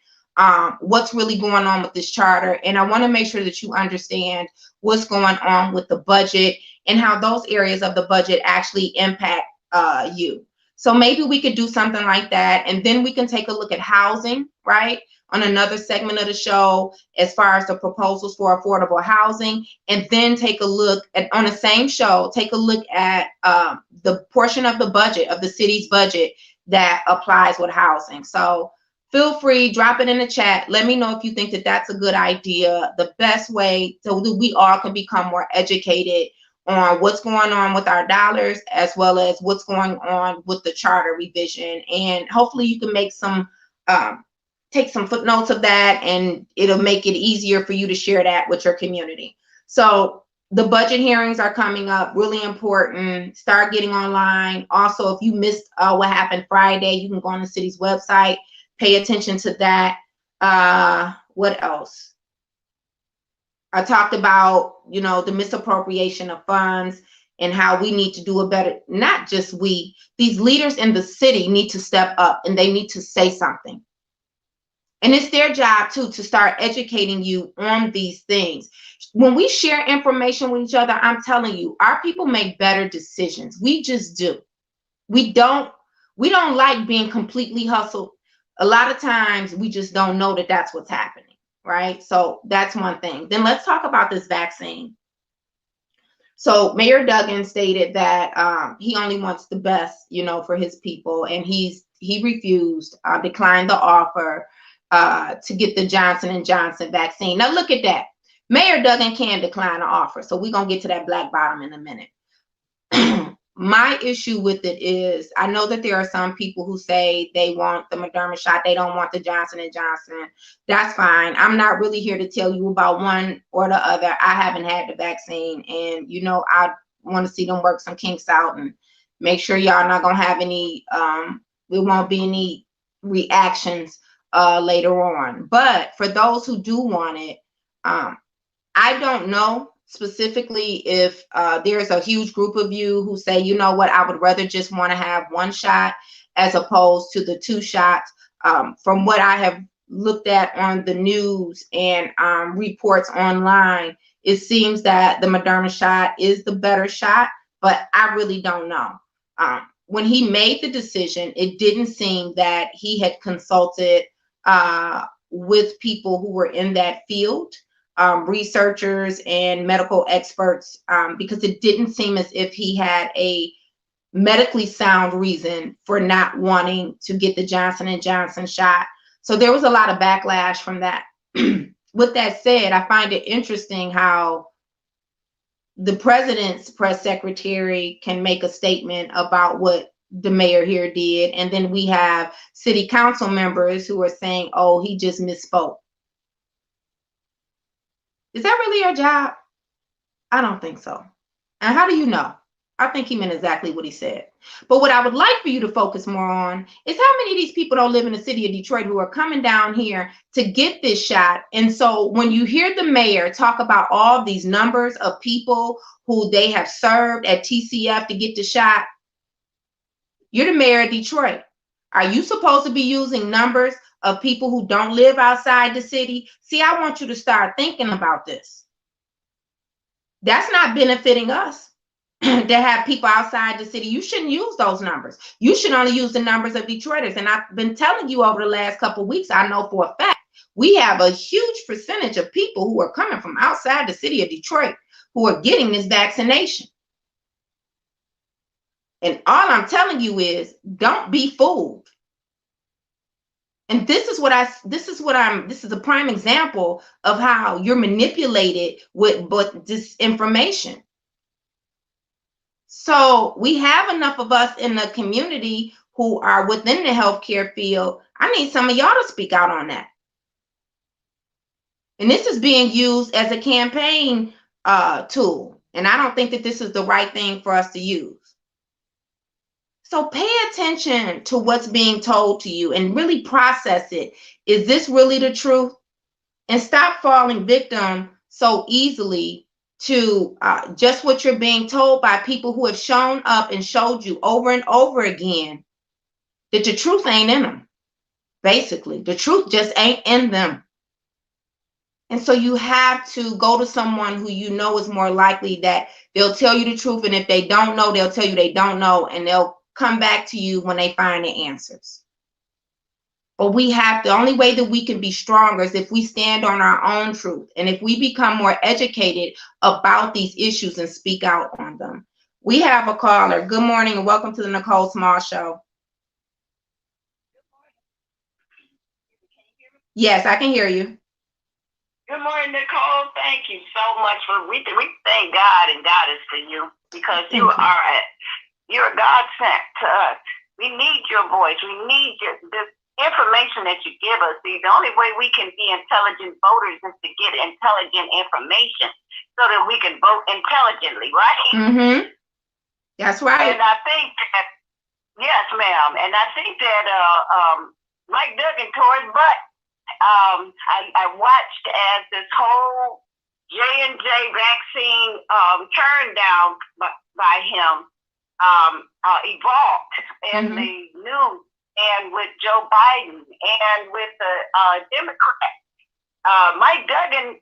what's really going on with this charter, and I want to make sure that you understand what's going on with the budget and how those areas of the budget actually impact you. So maybe we could do something like that, and then we can take a look at housing, right, on another segment of the show, as far as the proposals for affordable housing, and then take a look at, on the same show, take a look at the portion of the budget, of the city's budget, that applies with housing. So feel free, drop it in the chat. Let me know if you think that that's a good idea. The best way so that we all can become more educated on what's going on with our dollars, as well as what's going on with the charter revision. And hopefully you can make some, take some footnotes of that, and it'll make it easier for you to share that with your community. So the budget hearings are coming up, really important. Start getting online. Also, if you missed what happened Friday, you can go on the city's website, pay attention to that. What else? I talked about, the misappropriation of funds and how we need to do a better, not just we, these leaders in the city need to step up and they need to say something. And it's their job too, to start educating you on these things. When we share information with each other, I'm telling you, our people make better decisions. We just do. We don't like being completely hustled. A lot of times we just don't know that that's what's happening. Right? So that's one thing. Then let's talk about this vaccine. So Mayor Duggan stated that he only wants the best, for his people, and he refused, declined the offer to get the Johnson & Johnson vaccine. Now look at that. Mayor Duggan can decline the offer. So we're going to get to that black bottom in a minute. My issue with it is, I know that there are some people who say they want the Moderna shot. They don't want the Johnson & Johnson. That's fine. I'm not really here to tell you about one or the other. I haven't had the vaccine, and, I want to see them work some kinks out and make sure y'all not going to have any, there won't be any reactions later on. But for those who do want it, I don't know specifically if there's a huge group of you who say, you know what, I would rather just want to have one shot as opposed to the 2 shots. From what I have looked at on the news and reports online, it seems that the Moderna shot is the better shot, but I really don't know. When he made the decision, it didn't seem that he had consulted with people who were in that field. researchers and medical experts, because it didn't seem as if he had a medically sound reason for not wanting to get the Johnson & Johnson shot. So there was a lot of backlash from that. With that said, I find it interesting how the president's press secretary can make a statement about what the mayor here did, and then we have city council members who are saying, oh, he just misspoke. Is that really your job? I don't think so. And how do you know? I think he meant exactly what he said. But what I would like for you to focus more on is how many of these people don't live in the city of Detroit who are coming down here to get this shot. And so when you hear the mayor talk about all these numbers of people who they have served at TCF to get the shot, you're the mayor of Detroit. Are you supposed to be using numbers of people who don't live outside the city? See, I want you to start thinking about this. That's not benefiting us. To have people outside the city. You shouldn't use those numbers. You should only use the numbers of Detroiters. And I've been telling you over the last couple of weeks, I know for a fact, we have a huge percentage of people who are coming from outside the city of Detroit who are getting this vaccination. And all I'm telling you is, don't be fooled. And this is a prime example of how you're manipulated with this information. So we have enough of us in the community who are within the healthcare field. I need some of y'all to speak out on that. And this is being used as a campaign tool. And I don't think that this is the right thing for us to use. So pay attention to what's being told to you and really process it. Is this really the truth? And stop falling victim so easily to just what you're being told by people who have shown up and showed you over and over again that the truth ain't in them. Basically, the truth just ain't in them. And so you have to go to someone who you know is more likely that they'll tell you the truth. And if they don't know, they'll tell you they don't know. And they'll come back to you when they find the answers. But the only way that we can be stronger is if we stand on our own truth and if we become more educated about these issues and speak out on them. We have a caller. Good morning and welcome to the Nicole Small Show. Yes, I can hear you. Good morning, Nicole. Thank you so much we thank God and Goddess for you because you're a God sent to us. We need your voice. We need this information that you give us. See, the only way we can be intelligent voters is to get intelligent information so that we can vote intelligently, right? Mm-hmm. That's right. And I think that, yes, ma'am. And I think that Mike Duggan tore his butt. I watched as this whole J&J vaccine turn down by him evolved in the news. And with Joe Biden and with the Democrats, Mike Duggan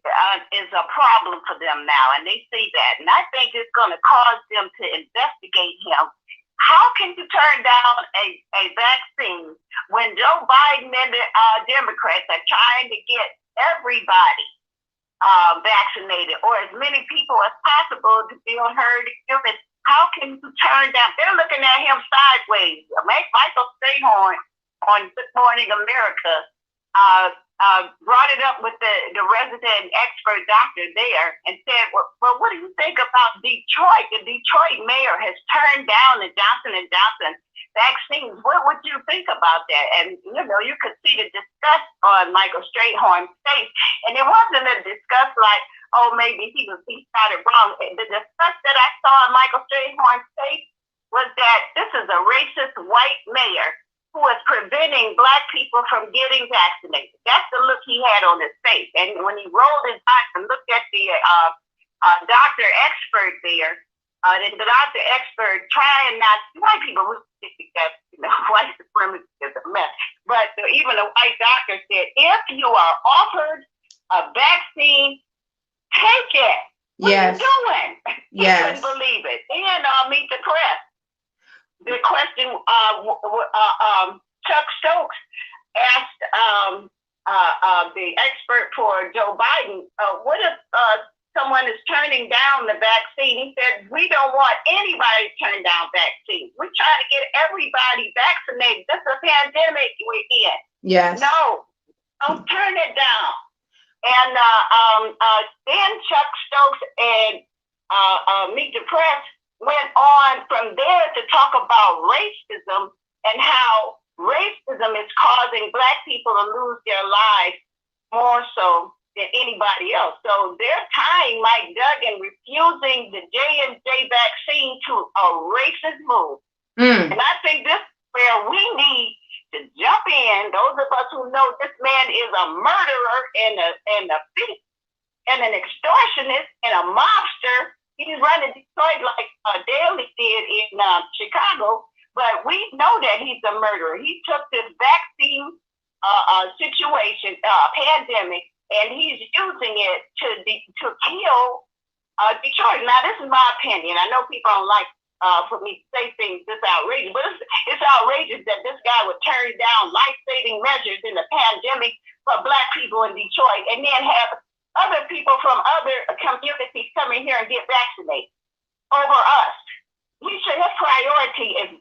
is a problem for them now, and they see that. And I think it's going to cause them to investigate him. How can you turn down a vaccine when Joe Biden and the Democrats are trying to get everybody vaccinated, or as many people as possible to build herd immunity? How can you turn down? They're looking at him sideways. Michael Strayhorn on Good Morning America brought it up with the resident expert doctor there and said, well, what do you think about Detroit? The Detroit mayor has turned down the Johnson & Johnson vaccines. What would you think about that? And, you could see the disgust on Michael Strayhorn's face. And it wasn't a disgust like, oh, maybe he started wrong. The disgust that I saw on Michael Strayhorn's face was that this is a racist white mayor who is preventing Black people from getting vaccinated. That's the look he had on his face. And when he rolled his eyes and looked at the doctor expert there, the doctor expert trying not, white people really think that white supremacy is a mess. But even a white doctor said, if you are offered a vaccine, take it. What are you doing? Yes. He couldn't believe it. And Meet the Press. The question, Chuck Stokes asked the expert for Joe Biden, what if someone is turning down the vaccine? He said, we don't want anybody to turn down vaccines. We're trying to get everybody vaccinated. This is a pandemic we're in. Yes. No, don't turn it down. And then Chuck Stokes and Meet the Press went on from there to talk about racism and how racism is causing Black people to lose their lives more so than anybody else. So they're tying Mike Duggan refusing the J&J vaccine to a racist move. And I think this is where we need to jump in. Those of us who know this man is a murderer and a thief and an extortionist and a mobster. He's running Detroit like Daley did in Chicago, but we know that he's a murderer. He took this vaccine situation, pandemic, and he's using it to kill Detroit. Now, this is my opinion. I know people don't like for me to say things this outrageous, but it's outrageous that this guy would turn down life-saving measures in the pandemic for Black people in Detroit and then have other people from other communities come in here and get vaccinated over us. His priority is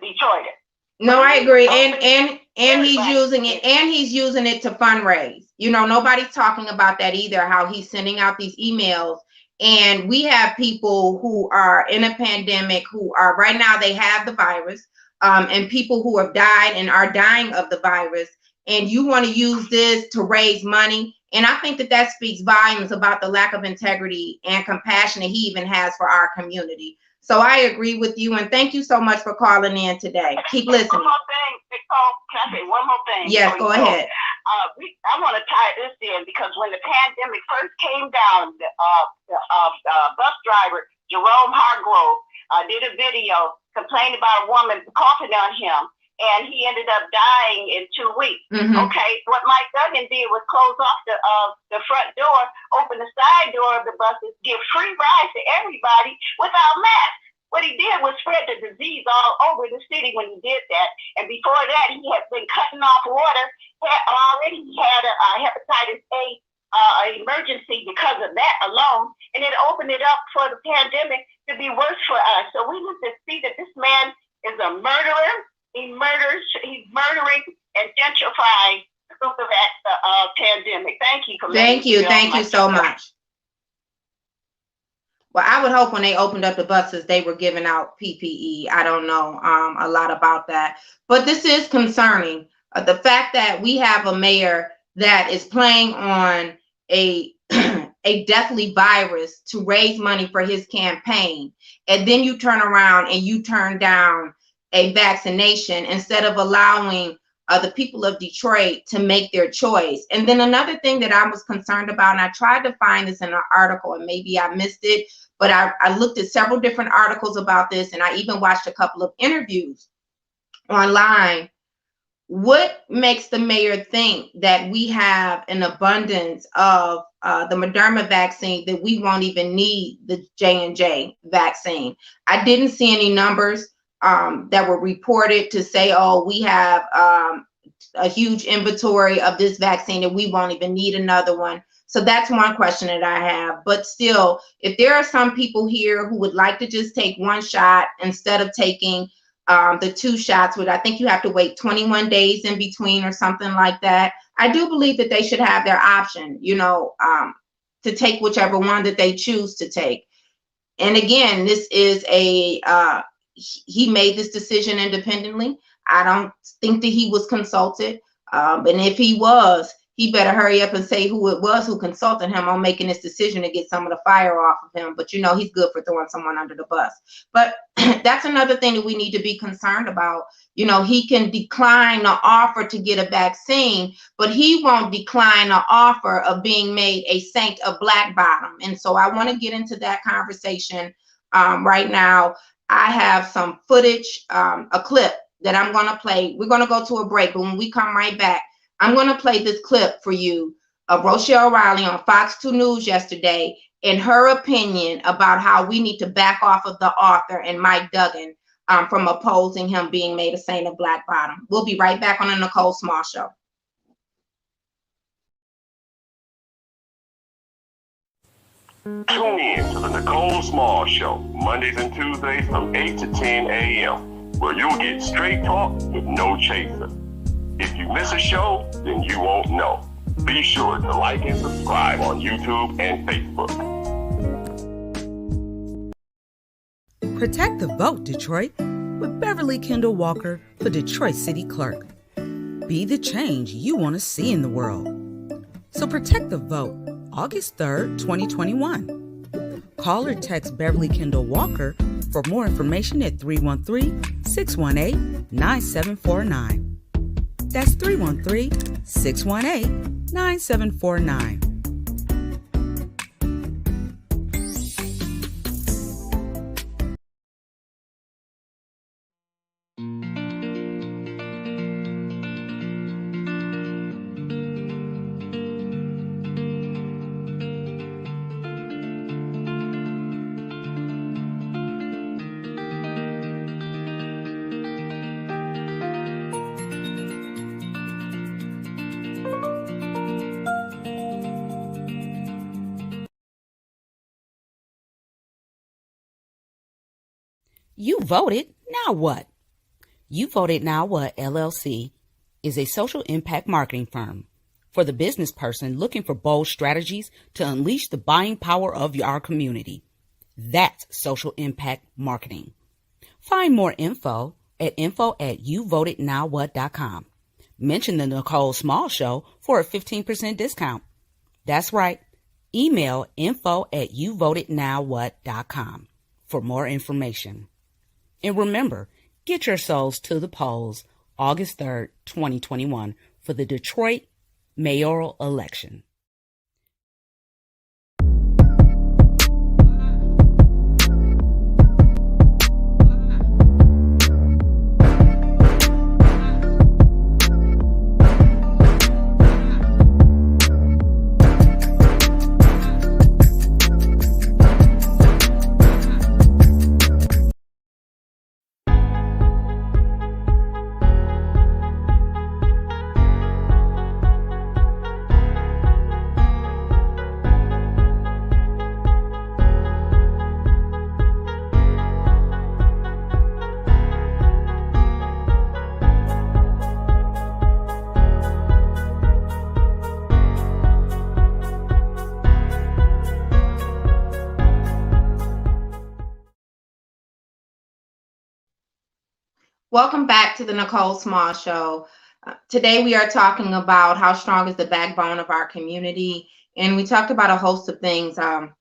Detroit. No, I agree. And he's using it, and he's using it to fundraise. You know, nobody's talking about that either, how he's sending out these emails. And we have people who are in a pandemic who are right now, they have the virus, and people who have died and are dying of the virus. And you want to use this to raise money. And I think that speaks volumes about the lack of integrity and compassion that he even has for our community. So I agree with you, and thank you so much for calling in today. Keep listening. One more thing, Nicole. Can I say one more thing? Yes, go ahead. I want to tie this in because when the pandemic first came down, the bus driver, Jerome Hargrove, did a video complaining about a woman coughing on him, and he ended up dying in 2 weeks. Okay, what Mike Duggan did was close off the front door, open the side door of the buses, give free rides to everybody without masks. What he did was spread the disease all over the city when he did that. And before that, he had been cutting off water. Already he had a hepatitis A emergency because of that alone. And it opened it up for the pandemic to be worse for us. So we need to see that this man is a murderer. He's murdering and gentrifying the pandemic. Thank you. Thank you so much. Well, I would hope when they opened up the buses, they were giving out PPE. I don't know a lot about that, but this is concerning. The fact that we have a mayor that is playing on a deathly virus to raise money for his campaign, and then you turn around and you turn down a vaccination instead of allowing the people of Detroit to make their choice. And then another thing that I was concerned about, and I tried to find this in an article and maybe I missed it, but I looked at several different articles about this, and I even watched a couple of interviews online. What makes the mayor think that we have an abundance of the Moderna vaccine that we won't even need the J&J vaccine? I didn't see any numbers that were reported to say, oh, we have a huge inventory of this vaccine and we won't even need another one. So that's one question that I have. But still, if there are some people here who would like to just take one shot instead of taking the 2 shots, which I think you have to wait 21 days in between or something like that, I do believe that they should have their option, you know, to take whichever one that they choose to take. And again, this is he made this decision independently. I don't think that he was consulted. And if he was, he better hurry up and say who it was who consulted him on making this decision to get some of the fire off of him. But you know, he's good for throwing someone under the bus. But that's another thing that we need to be concerned about. You know, he can decline the offer to get a vaccine, but he won't decline the offer of being made a saint of Black Bottom. And so I want to get into that conversation right now. I have some footage, a clip that I'm going to play. We're going to go to a break, but when we come right back, I'm going to play this clip for you of Rochelle Riley on Fox 2 News yesterday and her opinion about how we need to back off of the author and Mike Duggan from opposing him being made a saint of Black Bottom. We'll be right back on the Nicole Small Show. Tune in to the Nicole Small Show, Mondays and Tuesdays from 8 to 10 a.m., where you'll get straight talk with no chaser. If you miss a show, then you won't know. Be sure to like and subscribe on YouTube and Facebook. Protect the vote, Detroit, with Beverly Kendall Walker for Detroit City Clerk. Be the change you want to see in the world. So protect the vote, August 3rd, 2021. Call or text Beverly Kendall Walker for more information at 313-618-9749. That's 313-618-9749. You voted, now what? You Voted Now What LLC is a social impact marketing firm for the business person looking for bold strategies to unleash the buying power of our community. That's social impact marketing. Find more info at info@youvotednowwhat.com. Mention the Nicole Small Show for a 15% discount. That's right. Email info@youvotednowwhat.com for more information. And remember, get your souls to the polls August 3rd, 2021 for the Detroit mayoral election. Welcome back to the Nicole Small Show. Today we are talking about how strong is the backbone of our community. And we talked about a host of things going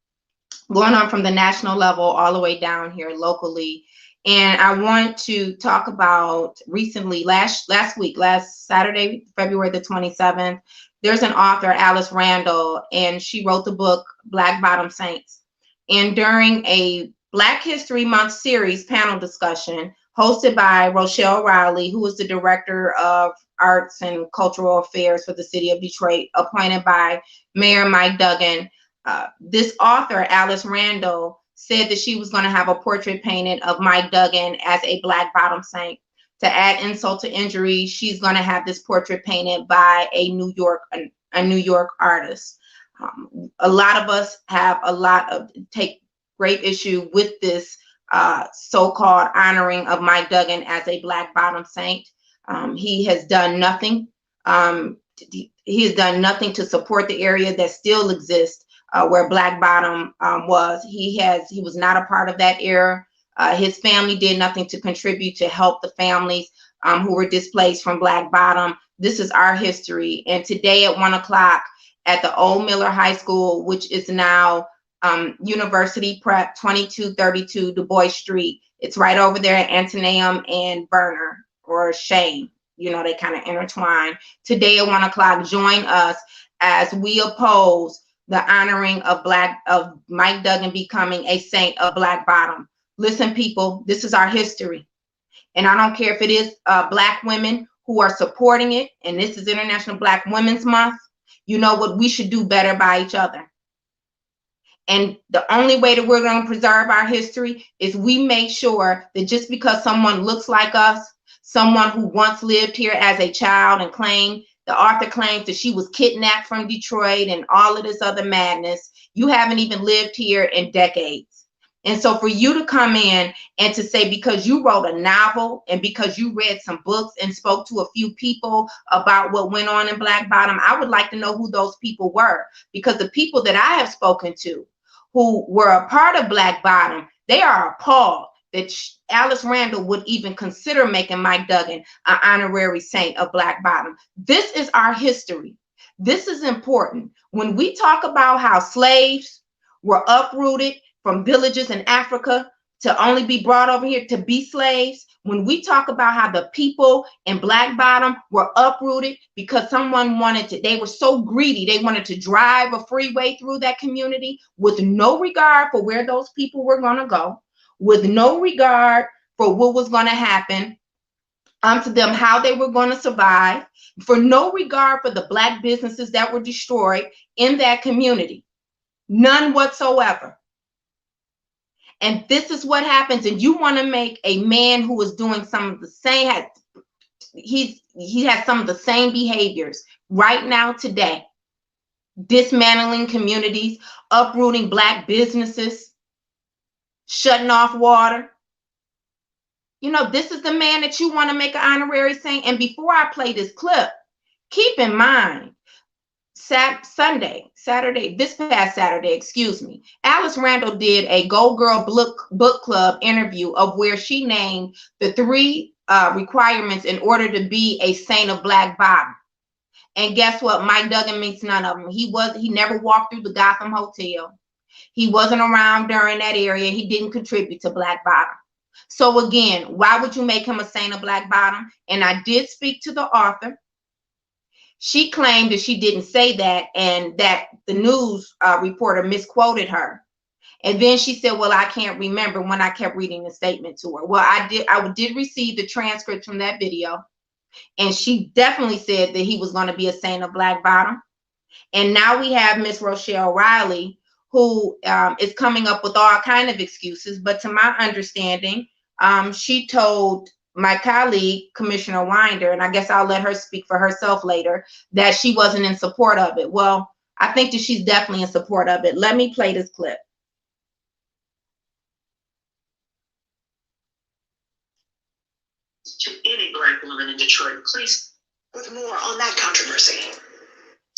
on from the national level all the way down here locally. And I want to talk about recently, last Saturday, February the 27th, there's an author, Alice Randall, and she wrote the book, Black Bottom Saints. And during a Black History Month series panel discussion, hosted by Rochelle Riley, who is the Director of Arts and Cultural Affairs for the City of Detroit, appointed by Mayor Mike Duggan. This author, Alice Randall, said that she was going to have a portrait painted of Mike Duggan as a Black Bottom Saint. To add insult to injury, she's going to have this portrait painted by a New York artist. A lot of us take great issue with this so-called honoring of Mike Duggan as a Black Bottom Saint. He has done nothing. He has done nothing to support the area that still exists where Black Bottom was. He was not a part of that era. His family did nothing to contribute to help the families who were displaced from Black Bottom. This is our history. And today at 1 o'clock at the Old Miller High School, which is now University Prep, 2232 Du Bois Street. It's right over there at Antoneum and Berner or Shane. You know, they kind of intertwine. Today at 1 o'clock, join us as we oppose the honoring of Mike Duggan becoming a saint of Black Bottom. Listen, people, this is our history. And I don't care if it is Black women who are supporting it, and this is International Black Women's Month. You know what? We should do better by each other. And the only way that we're going to preserve our history is we make sure that just because someone looks like us, someone who once lived here as a child and the author claims that she was kidnapped from Detroit and all of this other madness, You haven't even lived here in decades. And so for you to come in and to say, because you wrote a novel and because you read some books and spoke to a few people about what went on in Black Bottom, I would like to know who those people were, because the people that I have spoken to who were a part of Black Bottom, they are appalled that Alice Randall would even consider making Mike Duggan an honorary saint of Black Bottom. This is our history. This is important. When we talk about how slaves were uprooted from villages in Africa to only be brought over here to be slaves, when we talk about how the people in Black Bottom were uprooted because someone wanted to, they were so greedy, they wanted to drive a freeway through that community with no regard for where those people were going to go, with no regard for what was going to happen to them, how they were going to survive, for no regard for the Black businesses that were destroyed in that community. None whatsoever. And this is what happens. And you want to make a man who is doing some of the same, he has some of the same behaviors right now today, dismantling communities, uprooting Black businesses, shutting off water. You know, this is the man that you want to make an honorary saint. And before I play this clip, keep in mind, this past Saturday, Alice Randall did a Go Girl book club interview of where she named the 3 requirements in order to be a saint of Black Bottom. And guess what? Mike Duggan meets none of them. He never walked through the Gotham Hotel. He wasn't around during that area. He didn't contribute to Black Bottom. So again, why would you make him a saint of Black Bottom? And I did speak to the author. She claimed that she didn't say that and that the news reporter misquoted her. And then she said, well, I can't remember, when I kept reading the statement to her. Well, I did receive the transcript from that video. And she definitely said that he was going to be a saint of Black Bottom. And now we have Miss Rochelle Riley, who is coming up with all kind of excuses. But to my understanding, she told my colleague, Commissioner Winder, and I guess I'll let her speak for herself later, that she wasn't in support of it. Well, I think that she's definitely in support of it. Let me play this clip. To any Black woman in Detroit, please, with more on that controversy.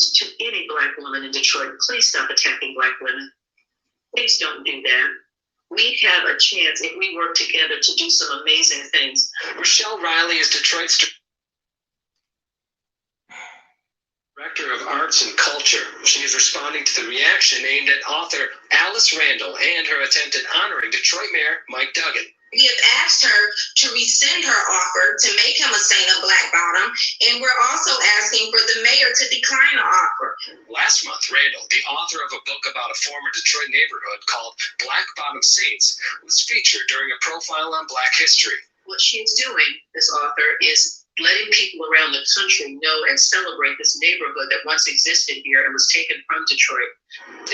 To any Black woman in Detroit, please stop attacking Black women. Please don't do that. We have a chance if we work together to do some amazing things. Rochelle Riley is Detroit's Director of Arts and Culture. She is responding to the reaction aimed at author Alice Randall and her attempt at honoring Detroit Mayor Mike Duggan. We have asked her to rescind her offer to make him a saint of Black Bottom, and we're also asking for the mayor to decline the offer. Last month, Randall, the author of a book about a former Detroit neighborhood called Black Bottom Saints, was featured during a profile on Black history. What she's doing, this author, is letting people around the country know and celebrate this neighborhood that once existed here and was taken from Detroit.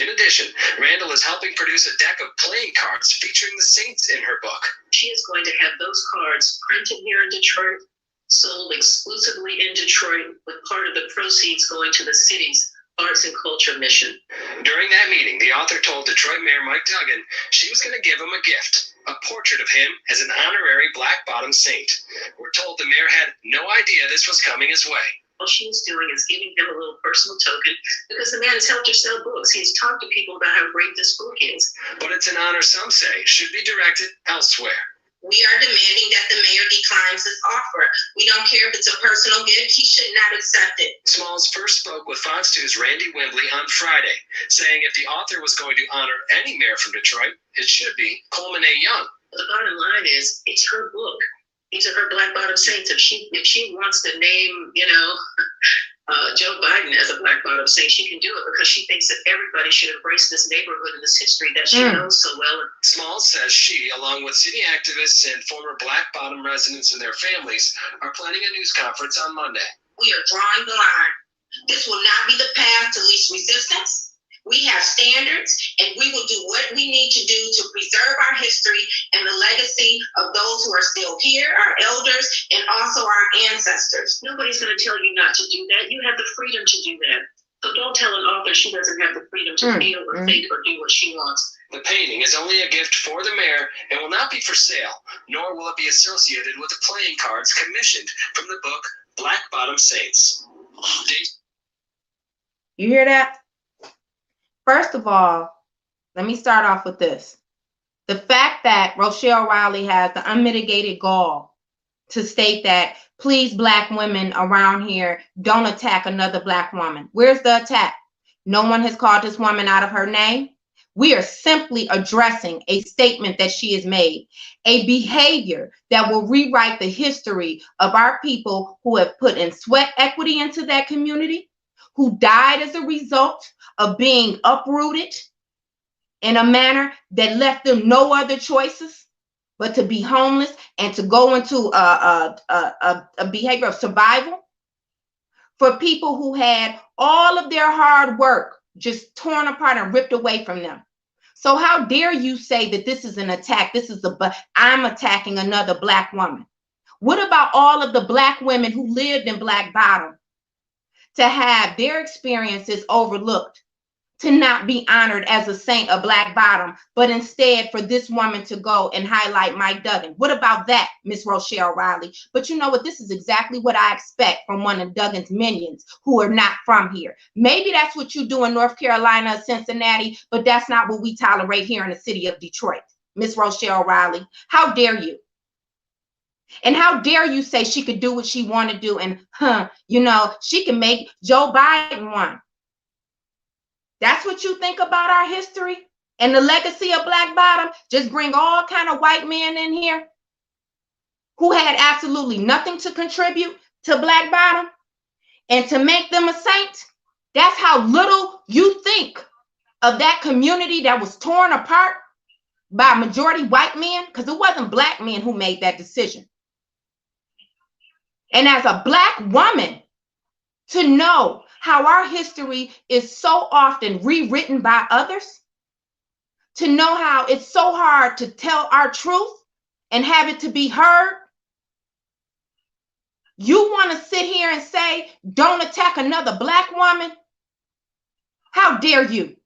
In addition, Randall is helping produce a deck of playing cards featuring the saints in her book. She is going to have those cards printed here in Detroit, sold exclusively in Detroit, with part of the proceeds going to the city's arts and culture mission. During that meeting, the author told Detroit Mayor Mike Duggan she was going to give him a gift, a portrait of him as an honorary Black Bottom saint. We're told the mayor had no idea this was coming his way. All she's doing is giving him a little personal token because the man has helped her sell books. He's talked to people about how great this book is. But it's an honor some say should be directed elsewhere. We are demanding that the mayor declines this offer. We don't care if it's a personal gift. He should not accept it. Smalls first spoke with Fox 2's Randy Wimbley on Friday, saying if the author was going to honor any mayor from Detroit, it should be Coleman A. Young. The bottom line is, it's her book. These are her Black Bottom Saints. If she wants to name, Joe Biden as a Black Bottom Saint, she can do it because she thinks that everybody should embrace this neighborhood and this history that she knows so well. Smalls says she, along with city activists and former Black Bottom residents and their families, are planning a news conference on Monday. We are drawing the line. This will not be the path to least resistance. We have standards, and we will do what we need to do to preserve our history and the legacy of those who are still here, our elders, and also our ancestors. Nobody's going to tell you not to do that. You have the freedom to do that. So So don't tell an author she doesn't have the freedom to feel or think or do what she wants. The painting is only a gift for the mayor and will not be for sale, nor will it be associated with the playing cards commissioned from the book Black Bottom Saints. You hear that? First of all, let me start off with this. The fact that Rochelle Riley has the unmitigated gall to state that, please, Black women around here, don't attack another Black woman. Where's the attack? No one has called this woman out of her name. We are simply addressing a statement that she has made, a behavior that will rewrite the history of our people who have put in sweat equity into that community, who died as a result of being uprooted in a manner that left them no other choices but to be homeless and to go into a behavior of survival. For people who had all of their hard work just torn apart and ripped away from them. So how dare you say that this is an attack? I'm attacking another Black woman. What about all of the Black women who lived in Black Bottom to have their experiences overlooked, to not be honored as a saint of Black Bottom, but instead for this woman to go and highlight Mike Duggan? What about that, Miss Rochelle Riley? But you know what? This is exactly what I expect from one of Duggan's minions who are not from here. Maybe that's what you do in North Carolina, Cincinnati, but that's not what we tolerate here in the city of Detroit. Miss Rochelle Riley, how dare you? And how dare you say she could do what she want to do and, she can make Joe Biden one. That's what you think about our history and the legacy of Black Bottom? Just bring all kind of white men in here who had absolutely nothing to contribute to Black Bottom and to make them a saint? That's how little you think of that community that was torn apart by majority white men, because it wasn't Black men who made that decision. And as a Black woman, to know how our history is so often rewritten by others, to know how it's so hard to tell our truth and have it to be heard. You want to sit here and say, don't attack another Black woman? How dare you?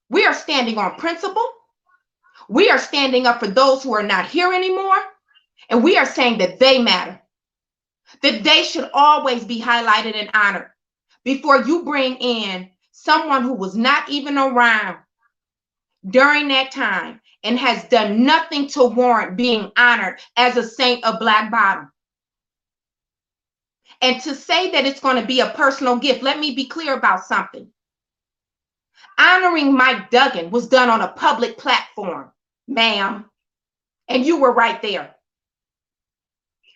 We are standing on principle. We are standing up for those who are not here anymore. And we are saying that they matter, that they should always be highlighted and honored before you bring in someone who was not even around during that time and has done nothing to warrant being honored as a saint of Black Bottom. And to say that it's going to be a personal gift, let me be clear about something. Honoring Mike Duggan was done on a public platform, ma'am, and you were right there.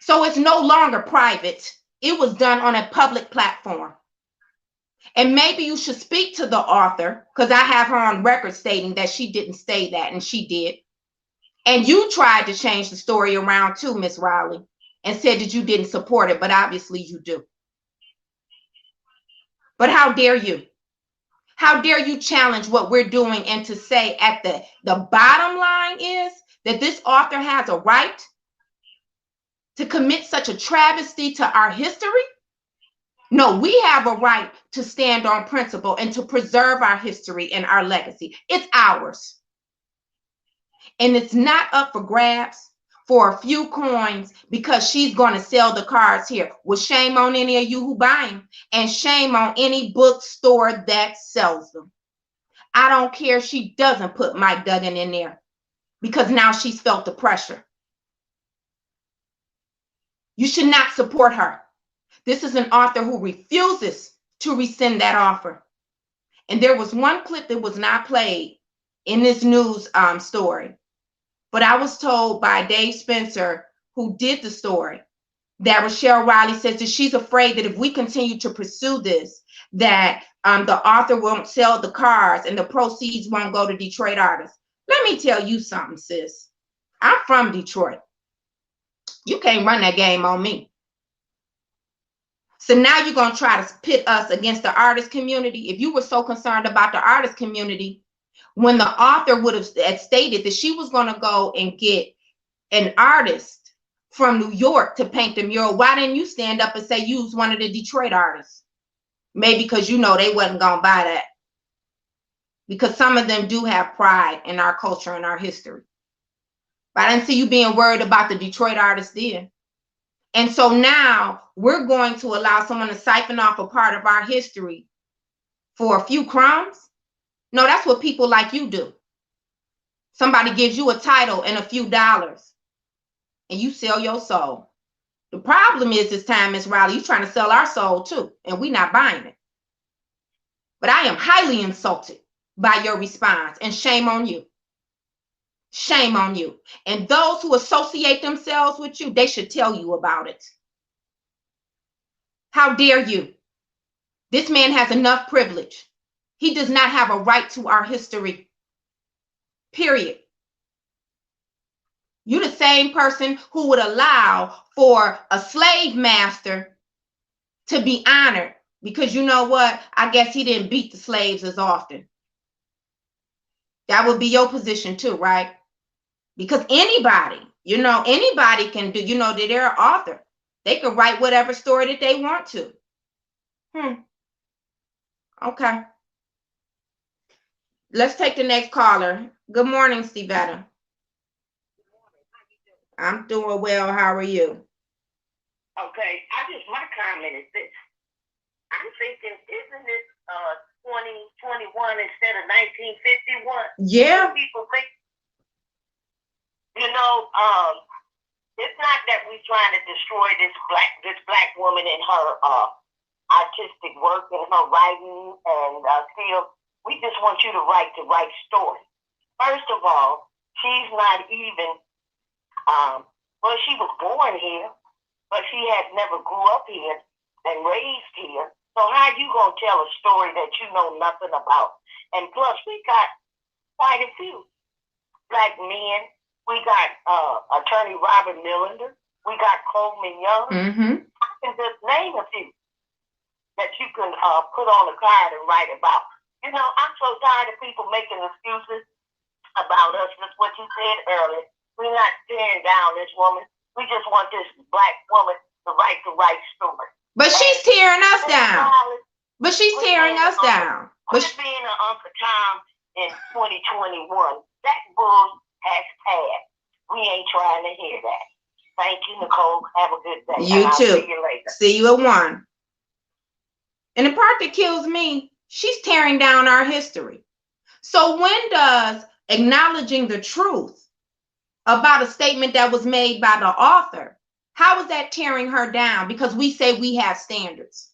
So it's no longer private. It was done on a public platform. And maybe you should speak to the author, because I have her on record stating that she didn't say that, and she did. And you tried to change the story around too, Miss Riley, and said that you didn't support it, but obviously you do. But how dare you? How dare you challenge what we're doing and to say at the bottom line is that this author has a right to commit such a travesty to our history? No, we have a right to stand on principle and to preserve our history and our legacy. It's ours. And it's not up for grabs for a few coins because she's going to sell the cards here. Well, shame on any of you who buy them, and shame on any bookstore that sells them. I don't care if she doesn't put Mike Duggan in there, because now she's felt the pressure. You should not support her. This is an author who refuses to rescind that offer. And there was one clip that was not played in this news story. But I was told by Dave Spencer, who did the story, that Rochelle Riley says that she's afraid that if we continue to pursue this, that the author won't sell the cards and the proceeds won't go to Detroit artists. Let me tell you something, sis. I'm from Detroit. You can't run that game on me. So now you're going to try to pit us against the artist community. If you were so concerned about the artist community, when the author would have stated that she was going to go and get an artist from New York to paint the mural, why didn't you stand up and say use one of the Detroit artists? Maybe because you know they wasn't gonna buy that. Because some of them do have pride in our culture and our history. But I didn't see you being worried about the Detroit artists then. And so now we're going to allow someone to siphon off a part of our history for a few crumbs? No, that's what people like you do. Somebody gives you a title and a few dollars, and you sell your soul. The problem is this time, Miss Riley, you're trying to sell our soul too, and we're not buying it. But I am highly insulted by your response, and shame on you. Shame on you. And those who associate themselves with you, they should tell you about it. How dare you? This man has enough privilege. He does not have a right to our history. Period. You're the same person who would allow for a slave master to be honored because you know what? I guess he didn't beat the slaves as often. That would be your position too, right? Because anybody, anybody can do, they're an author. They can write whatever story that they want to. Okay. Let's take the next caller. Good morning, Stevetta. I'm doing well. How are you? Okay. My comment is this. I'm thinking, isn't it 2021 instead of 1951? Yeah. People think, it's not that we're trying to destroy this black woman in her artistic work and her writing and still. We just want you to write the right story. First of all, she's not even, she was born here, but she has never grew up here and raised here. So how you going to tell a story that you know nothing about? And plus, we got quite a few black men. We got attorney Robert Millender. We got Coleman Young. Mm-hmm. I can just name a few that you can put on a card and write about. I'm so tired of people making excuses about us. That's what you said earlier. We're not tearing down this woman. We just want this black woman to write the right story. But she's tearing us down. But she's tearing us down. But being an Uncle Tom in 2021, that bull has passed. We ain't trying to hear that. Thank you, Nicole. Have a good day. You too. See you later. See you at 1. And the part that kills me, she's tearing down our history. So when does acknowledging the truth about a statement that was made by the author, how is that tearing her down? Because we say we have standards.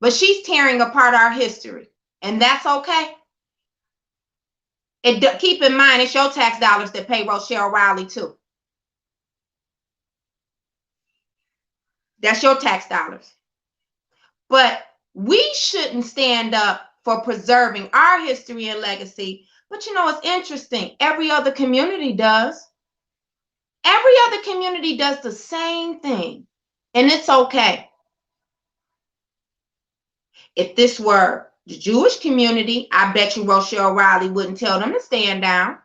But she's tearing apart our history, and that's okay. Keep in mind, it's your tax dollars that pay Rochelle Riley too. That's your tax dollars. But we shouldn't stand up for preserving our history and legacy. But it's interesting. Every other community does. Every other community does the same thing. And it's okay. If this were the Jewish community, I bet you Rochelle Riley wouldn't tell them to stand down.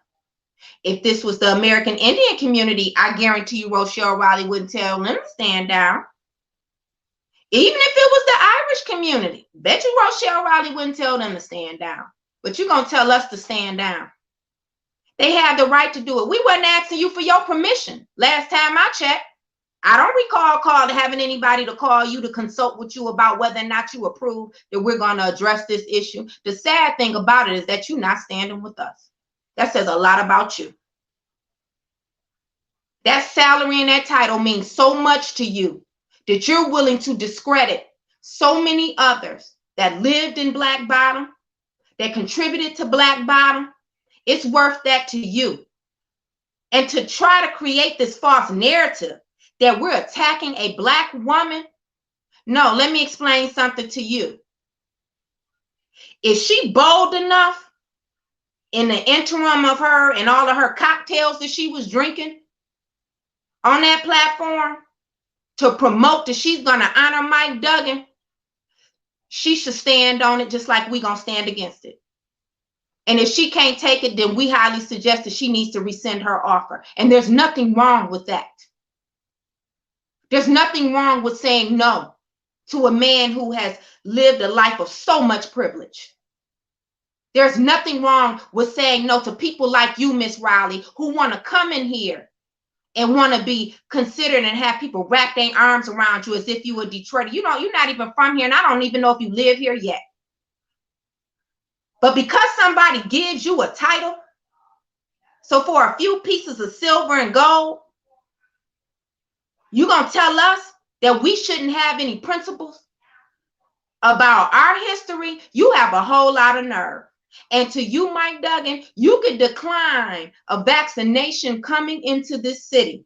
If this was the American Indian community, I guarantee you Rochelle Riley wouldn't tell them to stand down. Even if it was the Irish community, bet you Rochelle Riley wouldn't tell them to stand down. But you're going to tell us to stand down. They have the right to do it. We wasn't asking you for your permission. Last time I checked, I don't recall having anybody to call you to consult with you about whether or not you approve that we're going to address this issue. The sad thing about it is that you're not standing with us. That says a lot about you. That salary and that title means so much to you that you're willing to discredit so many others that lived in Black Bottom, that contributed to Black Bottom. It's worth that to you. And to try to create this false narrative that we're attacking a Black woman. No, let me explain something to you. Is she bold enough in the interim of her and all of her cocktails that she was drinking on that platform to promote that she's going to honor Mike Duggan? She should stand on it just like we're going to stand against it. And if she can't take it, then we highly suggest that she needs to rescind her offer. And there's nothing wrong with that. There's nothing wrong with saying no. to a man who has lived a life of so much privilege. There's nothing wrong with saying no to people like you, Miss Riley, who want to come in here and want to be considered and have people wrap their arms around you as if you were Detroit. You know, you're not even from here, and I don't even know if you live here yet. But because somebody gives you a title, so for a few pieces of silver and gold, you're going to tell us that we shouldn't have any principles about our history? You have a whole lot of nerve. And to you, Mike Duggan, you could decline a vaccination coming into this city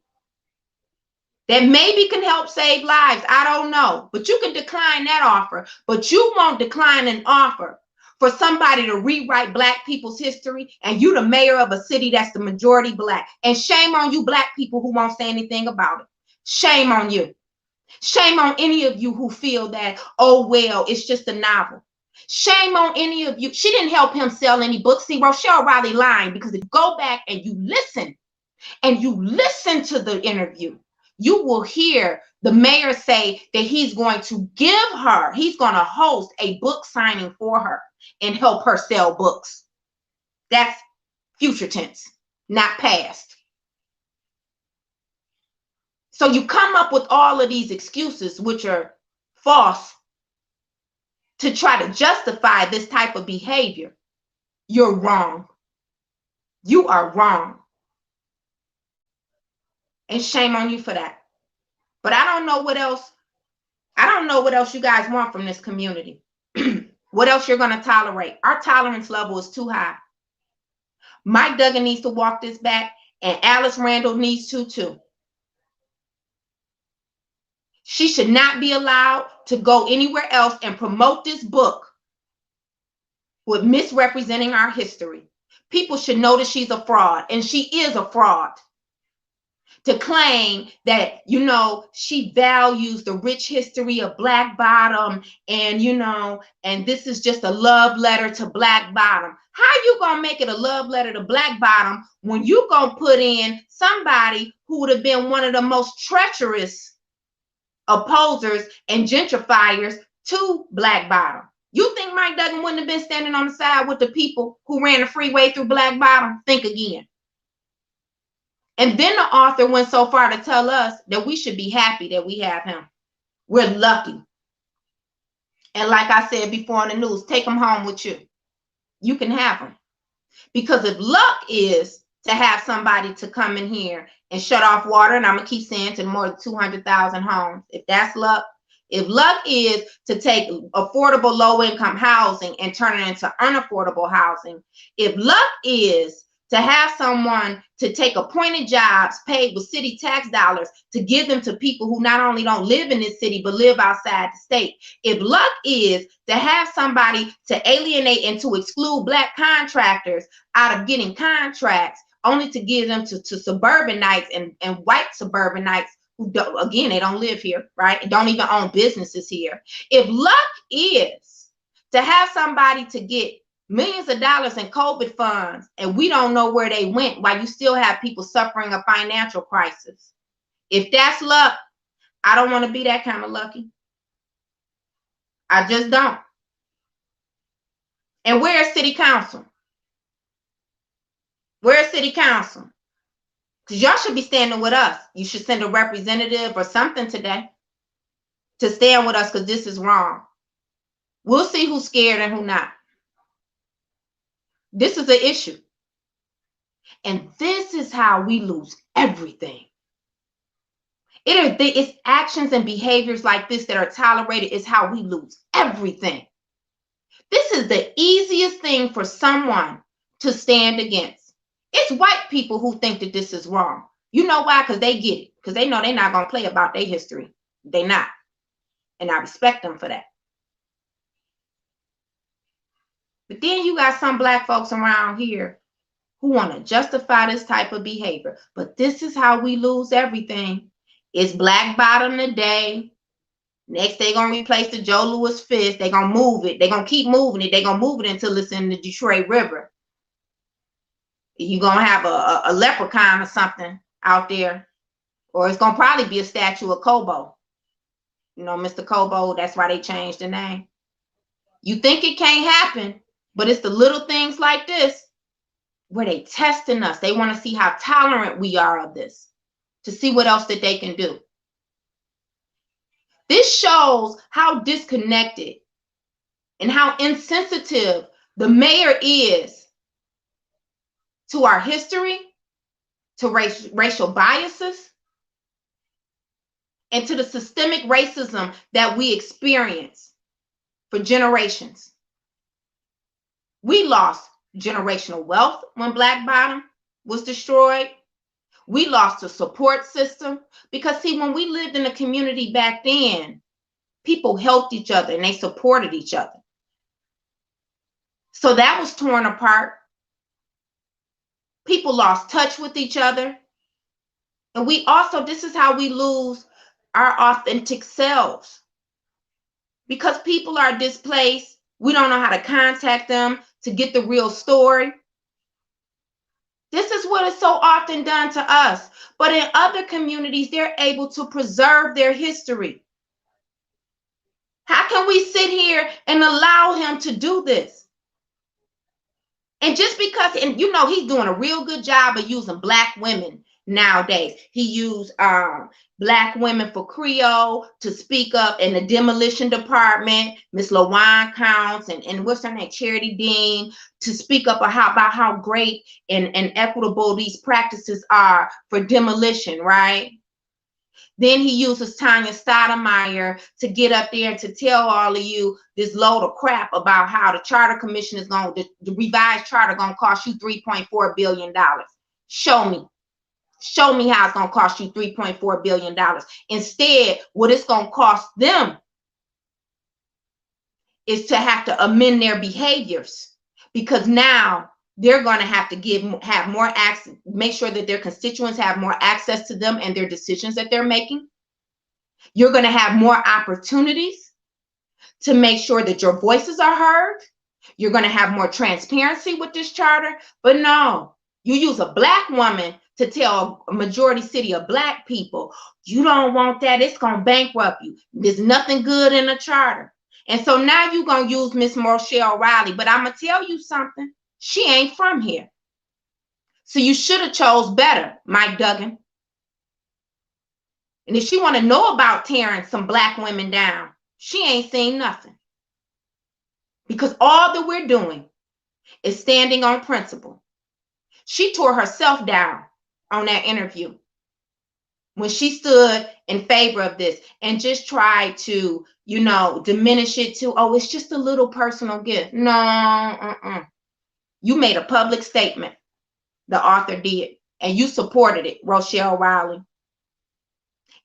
that maybe can help save lives. I don't know. But you can decline that offer. But you won't decline an offer for somebody to rewrite Black people's history, and you the mayor of a city that's the majority Black. And shame on you Black people who won't say anything about it. Shame on you. Shame on any of you who feel that, oh, well, it's just a novel. Shame on any of you. She didn't help him sell any books. See, Rochelle Riley lying, because if you go back and you listen to the interview, you will hear the mayor say that he's going to host a book signing for her and help her sell books. That's future tense, not past. So you come up with all of these excuses, which are false, to try to justify this type of behavior. You're wrong. You are wrong. And shame on you for that. But I don't know what else. I don't know what else you guys want from this community. What else you're going to tolerate? Our tolerance level is too high. Mike Duggan needs to walk this back, and Alice Randall needs to too. She should not be allowed to go anywhere else and promote this book with misrepresenting our history. People should know that she's a fraud, and she is a fraud. To claim that, you know, she values the rich history of Black Bottom, and, you know, and this is just a love letter to Black Bottom. How you gonna make it a love letter to Black Bottom when you gonna put in somebody who would have been one of the most treacherous opposers and gentrifiers to Black Bottom? You think Mike Duggan wouldn't have been standing on the side with the people who ran the freeway through Black Bottom? Think again. And then the author went so far to tell us that we should be happy that we have him. We're lucky. And like I said before on the news, take him home with you. You can have him. Because if luck is to have somebody to come in here and shut off water, and I'm going to keep saying to more than 200,000 homes, if that's luck, if luck is to take affordable low-income housing and turn it into unaffordable housing, if luck is to have someone to take appointed jobs paid with city tax dollars to give them to people who not only don't live in this city, but live outside the state. If luck is to have somebody to alienate and to exclude Black contractors out of getting contracts, only to give them to suburbanites and white suburbanites who don't, again, they don't live here, right? And don't even own businesses here. If luck is to have somebody to get millions of dollars in COVID funds, and we don't know where they went, while you still have people suffering a financial crisis. If that's luck, I don't want to be that kind of lucky. I just don't. And where's City Council? Where's City Council? Because y'all should be standing with us. You should send a representative or something today to stand with us, because this is wrong. We'll see who's scared and who not. This is an issue. And this is how we lose everything. It's actions and behaviors like this that are tolerated is how we lose everything. This is the easiest thing for someone to stand against. It's white people who think that this is wrong. You know why? Because they get it. Because they know they're not going to play about their history. They're not. And I respect them for that. But then you got some Black folks around here who want to justify this type of behavior. But this is how we lose everything. It's Black Bottom today. Next, they're going to replace the Joe Louis fist. They're going to move it. They're going to keep moving it. They're going to move it until it's in the Detroit River. You're going to have a leprechaun or something out there. Or it's going to probably be a statue of Kobo. You know, Mr. Kobo, that's why they changed the name. You think it can't happen, but it's the little things like this where they testing us. They want to see how tolerant we are of this, to see what else that they can do. This shows how disconnected and how insensitive the mayor is to our history, to racial biases, and to the systemic racism that we experience for generations. We lost generational wealth when Black Bottom was destroyed. We lost a support system because, see, when we lived in a community back then, people helped each other and they supported each other. So that was torn apart. People lost touch with each other. And we also, this is how we lose our authentic selves. Because people are displaced, we don't know how to contact them to get the real story. This is what is so often done to us. But in other communities, they're able to preserve their history. How can we sit here and allow him to do this? And just because, and you know, he's doing a real good job of using Black women nowadays. He used Black women for Creole to speak up in the demolition department. Miss LaWan Counts and what's her name, Charity Dean, to speak up about how great and equitable these practices are for demolition, right? Then he uses Tanya Stoudemire to get up there and to tell all of you this load of crap about how the Charter Commission is going, the revised charter going to cost you $3.4 billion. Show me. Show me how it's going to cost you $3.4 billion. Instead, what it's going to cost them is to have to amend their behaviors, because now they're going to have to have more access, make sure that their constituents have more access to them and their decisions that they're making. You're going to have more opportunities to make sure that your voices are heard. You're going to have more transparency with this charter. But no, you use a Black woman to tell a majority city of Black people, you don't want that. It's going to bankrupt you. There's nothing good in the charter. And so now you're going to use Miss Rochelle Riley. But I'm going to tell you something. She ain't from here. So you should have chose better, Mike Duggan. And if she want to know about tearing some Black women down, she ain't seen nothing. Because all that we're doing is standing on principle. She tore herself down on that interview when she stood in favor of this and just tried to, you know, diminish it to, oh, it's just a little personal gift. No, You made a public statement, the author did, and you supported it, Rochelle Riley.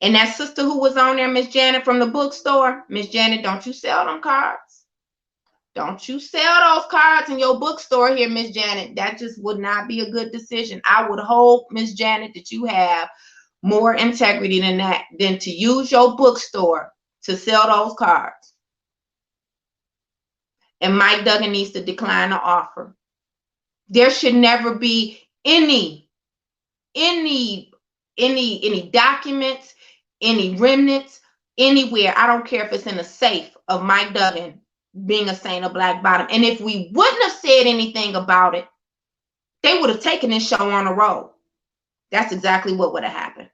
And that sister who was on there, Miss Janet from the bookstore, Miss Janet, don't you sell them cards. Don't you sell those cards in your bookstore here, Miss Janet. That just would not be a good decision. I would hope, Miss Janet, that you have more integrity than that, than to use your bookstore to sell those cards. And Mike Duggan needs to decline the offer. There should never be any documents, any remnants, anywhere. I don't care if it's in a safe of Mike Duggan being a saint of Black Bottom. And if we wouldn't have said anything about it, they would have taken this show on the road. That's exactly what would have happened.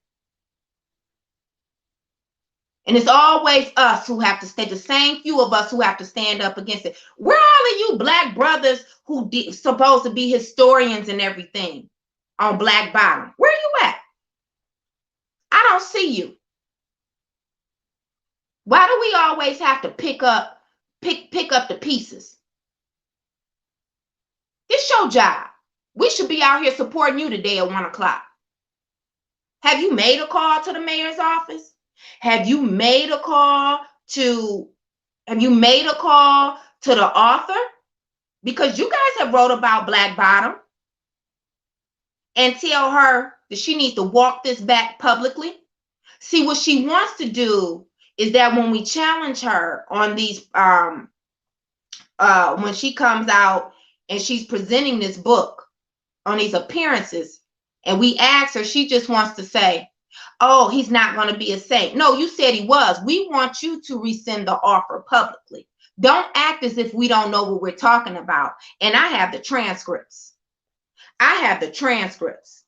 And it's always us who have to stay, the same few of us who have to stand up against it. Where are all of you Black brothers who supposed to be historians and everything on Black Bottom? Where are you at? I don't see you. Why do we always have to pick up the pieces? It's your job. We should be out here supporting you today at 1 o'clock. Have you made a call to the mayor's office? Have you made a call to the author? Because you guys have wrote about Black Bottom, and tell her that she needs to walk this back publicly. See, what she wants to do is that when we challenge her on these, when she comes out and she's presenting this book on these appearances, and we ask her, she just wants to say, Oh, he's not going to be a saint. No, you said he was. We want you to rescind the offer publicly. Don't act as if we don't know what we're talking about. And I have the transcripts. I have the transcripts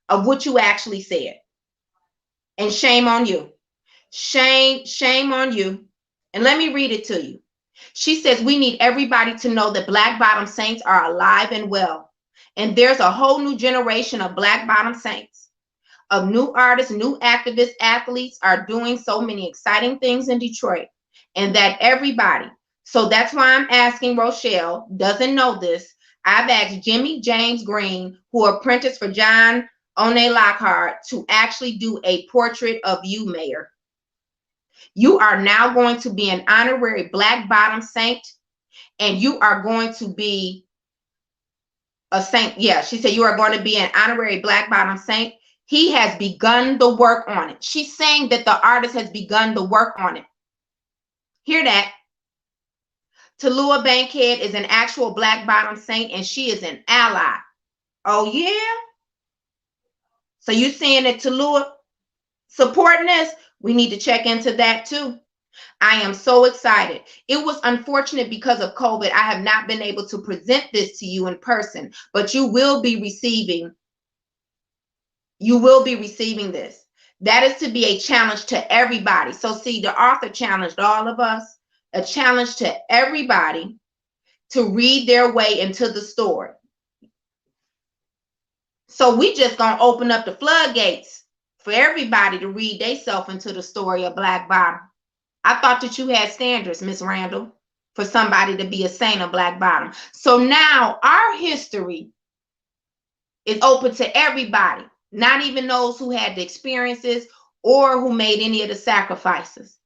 of what you actually said. And shame on you. Shame on you. And let me read it to you. She says, we need everybody to know that Black Bottom Saints are alive and well. And there's a whole new generation of Black Bottom Saints, of new artists, new activists, athletes are doing so many exciting things in Detroit. And that everybody, so that's why I'm asking Rochelle, doesn't know this. I've asked Jimmy James Green, who apprenticed for John One Lockhart, to actually do a portrait of you, Mayor. You are now going to be an honorary Black Bottom Saint, and you are going to be a saint. Yeah, she said you are going to be an honorary Black Bottom Saint. He has begun the work on it. She's saying that the artist has begun the work on it. Hear that? Tallulah Bankhead is an actual Black Bottom Saint, and she is an ally. Oh, yeah? So you saying that Tallulah supporting this? We need to check into that too. I am so excited. It was unfortunate because of COVID. I have not been able to present this to you in person, but you will be receiving this. That is to be a challenge to everybody. So see, the author challenged all of us, a challenge to everybody to read their way into the story. So we just gonna open up the floodgates for everybody to read themselves into the story of Black Bottom. I thought that you had standards, Miss Randall, for somebody to be a saint of Black Bottom. So now our history is open to everybody, not even those who had the experiences or who made any of the sacrifices.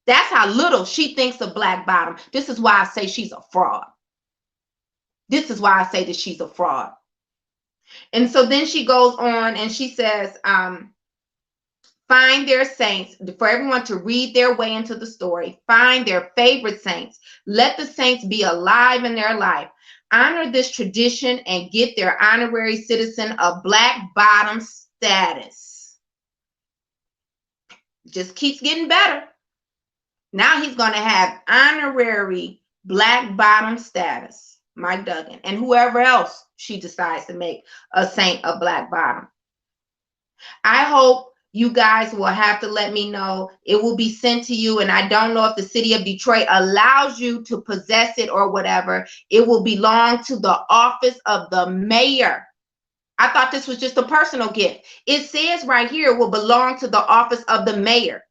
That's how little she thinks of Black Bottom. This is why I say she's a fraud. This is why I say that she's a fraud. And so then she goes on and she says, find their saints, for everyone to read their way into the story. Find their favorite saints. Let the saints be alive in their life. Honor this tradition and get their honorary citizen of Black Bottom status. Just keeps getting better. Now he's going to have honorary Black Bottom status, Mike Duggan, and whoever else she decides to make a saint of Black Bottom. I hope you guys will have to let me know. It will be sent to you, and I don't know if the city of Detroit allows you to possess it or whatever. It will belong to the office of the mayor. I thought this was just a personal gift. It says right here it will belong to the office of the mayor.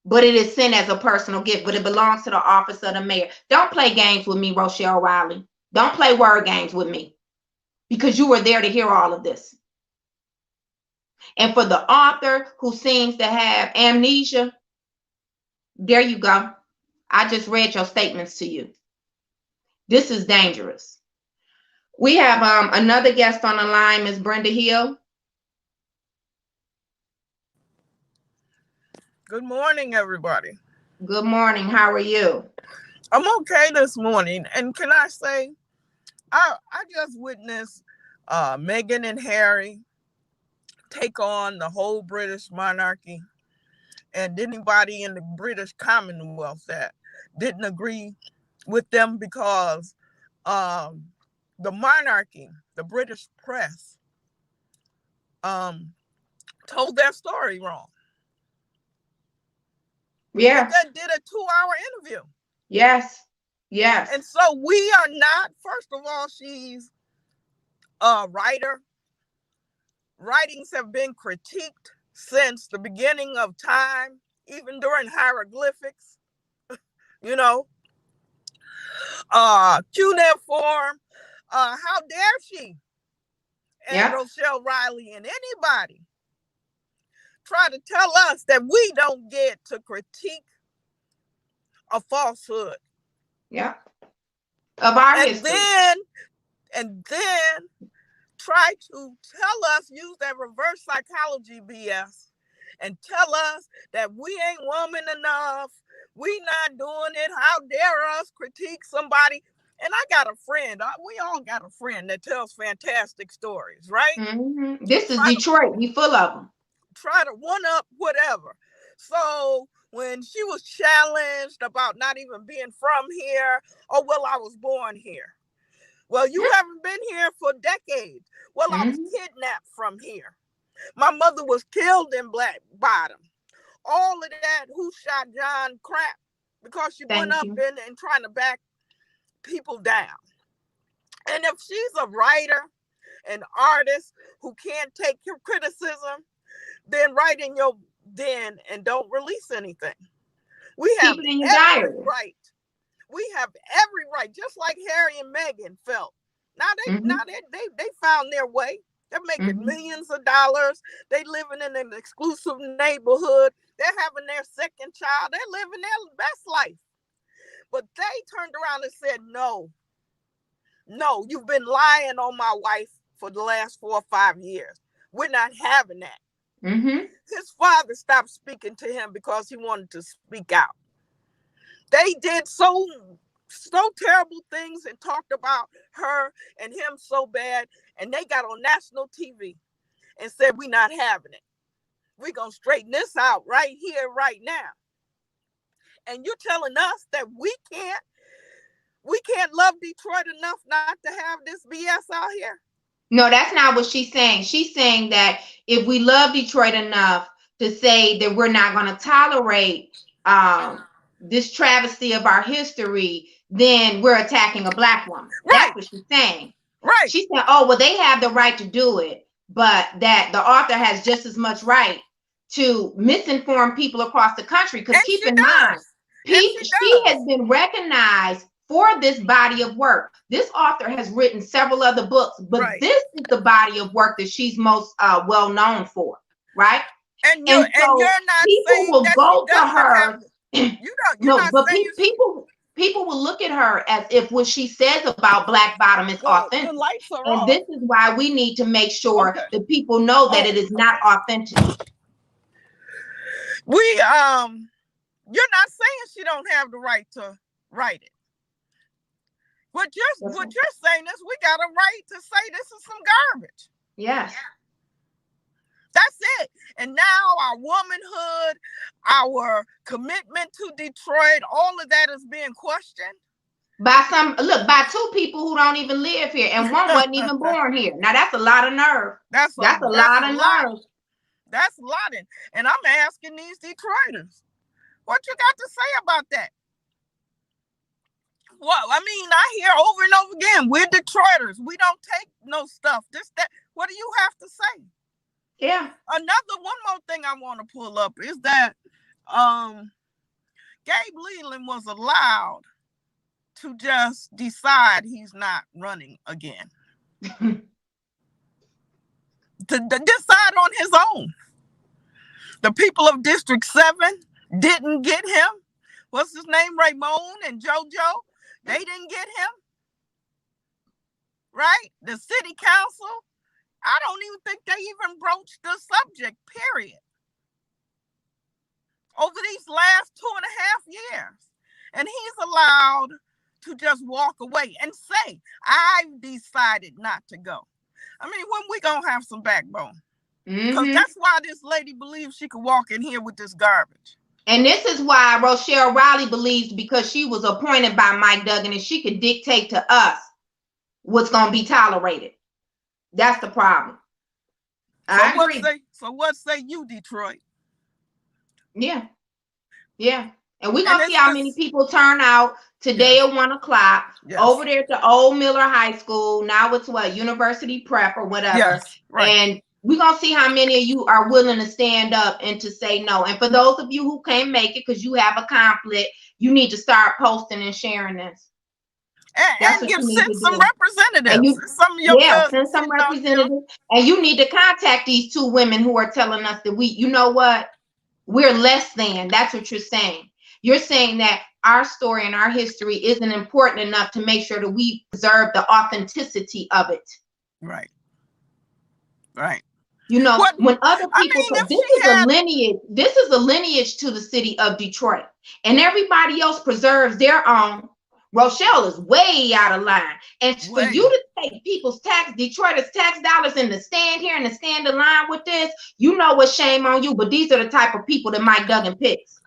But it is sent as a personal gift, but it belongs to the office of the mayor. Don't play games with me, Rochelle Riley. Don't play word games with me, because you were there to hear all of this. And for the author who seems to have amnesia, there you go. I just read your statements to you. This is dangerous. We have another guest on the line, Ms. Brenda Hill. Good morning, everybody. Good morning. How are you? I'm okay this morning. And can I say, I just witnessed Meghan and Harry take on the whole British monarchy. And anybody in the British Commonwealth that didn't agree with them, because the monarchy, the British press, told their story wrong. Yeah. That did a 2-hour interview. Yes. Yes. And so we are not, first of all, she's a writer. Writings have been critiqued since the beginning of time, even during hieroglyphics, you know, cuneiform. How dare she and Rochelle Riley and anybody try to tell us that we don't get to critique a falsehood. Yeah. Of our history. And then try to tell us, use that reverse psychology BS and tell us that we ain't woman enough. We not doing it. How dare us critique somebody? And I got a friend. We all got a friend that tells fantastic stories, right? Mm-hmm. This is Detroit. We full of them. Try to one up whatever. So when she was challenged about not even being from here, oh, well, I was born here. Well, you haven't been here for decades. Well, I was kidnapped from here. My mother was killed in Black Bottom. All of that who shot John crap because she went up in and trying to back people down. And if she's a writer, an artist who can't take your criticism, then write in your den and don't release anything. We have every right. We have every right, just like Harry and Meghan felt. Now they found their way. They're making millions of dollars. They living in an exclusive neighborhood. They're having their second child. They're living their best life. But they turned around and said, no, you've been lying on my wife for the last 4 or 5 years. We're not having that. His father stopped speaking to him because he wanted to speak out. They did so terrible things and talked about her and him so bad. And they got on national TV and said, we're not having it. We're going to straighten this out right here, right now. And you're telling us that we can't love Detroit enough not to have this BS out here? No, that's not what she's saying. She's saying that if we love Detroit enough to say that we're not going to tolerate this travesty of our history, then we're attacking a Black woman. Right. That's what she's saying. Right. She said, oh, well, they have the right to do it, but that the author has just as much right to misinform people across the country. Because keep in mind, she has been recognized for this body of work. This author has written several other books, but this is the body of work that she's most well known for, right? And you're not people saying will that go to her. People will look at her as if what she says about Black Bottom is authentic. And this is why we need to make sure that people know that it is not authentic. You're not saying she don't have the right to write it. What you're saying is we got a right to say this is some garbage. Yes. That's it. And now our womanhood, our commitment to Detroit, all of that is being questioned. By two people who don't even live here, and one wasn't even born here. Now that's a lot of nerve. That's a lot of nerve. That's a lot. And I'm asking these Detroiters, what you got to say about that? Well, I mean, I hear over and over again, we're Detroiters. We don't take no stuff. This, that. What do you have to say? Yeah. One more thing I want to pull up is that Gabe Leland was allowed to just decide he's not running again. to decide on his own. The people of District 7 didn't get him. What's his name? Ramon and JoJo. They didn't get him. Right? The city council, I don't even think they even broached the subject, period. Over these last 2.5 years. And he's allowed to just walk away and say, I've decided not to go. I mean, when we gonna have some backbone? Because that's why this lady believes she could walk in here with this garbage. And this is why Rochelle Riley believes, because she was appointed by Mike Duggan and she could dictate to us what's going to be tolerated. That's the problem. I agree. So what say you, Detroit? Yeah. Yeah. And we're going to see how many people turn out today at 1 o'clock over there at the old Miller High School. Now it's University Prep or whatever. Yes, right. And we're going to see how many of you are willing to stand up and to say no. And for those of you who can't make it because you have a conflict, you need to start posting and sharing this. And send some representatives. Send some representatives. And you need to contact these two women who are telling us that you know what? We're less than. That's what you're saying. You're saying that our story and our history isn't important enough to make sure that we preserve the authenticity of it. Right. Right. You know, when other people, this is a lineage to the city of Detroit, and everybody else preserves their own. Rochelle is way out of line. And for Way. you to take people's Detroiters' tax dollars and to stand here and to stand in line with this, you know what, shame on you. But these are the type of people that Mike Duggan picks.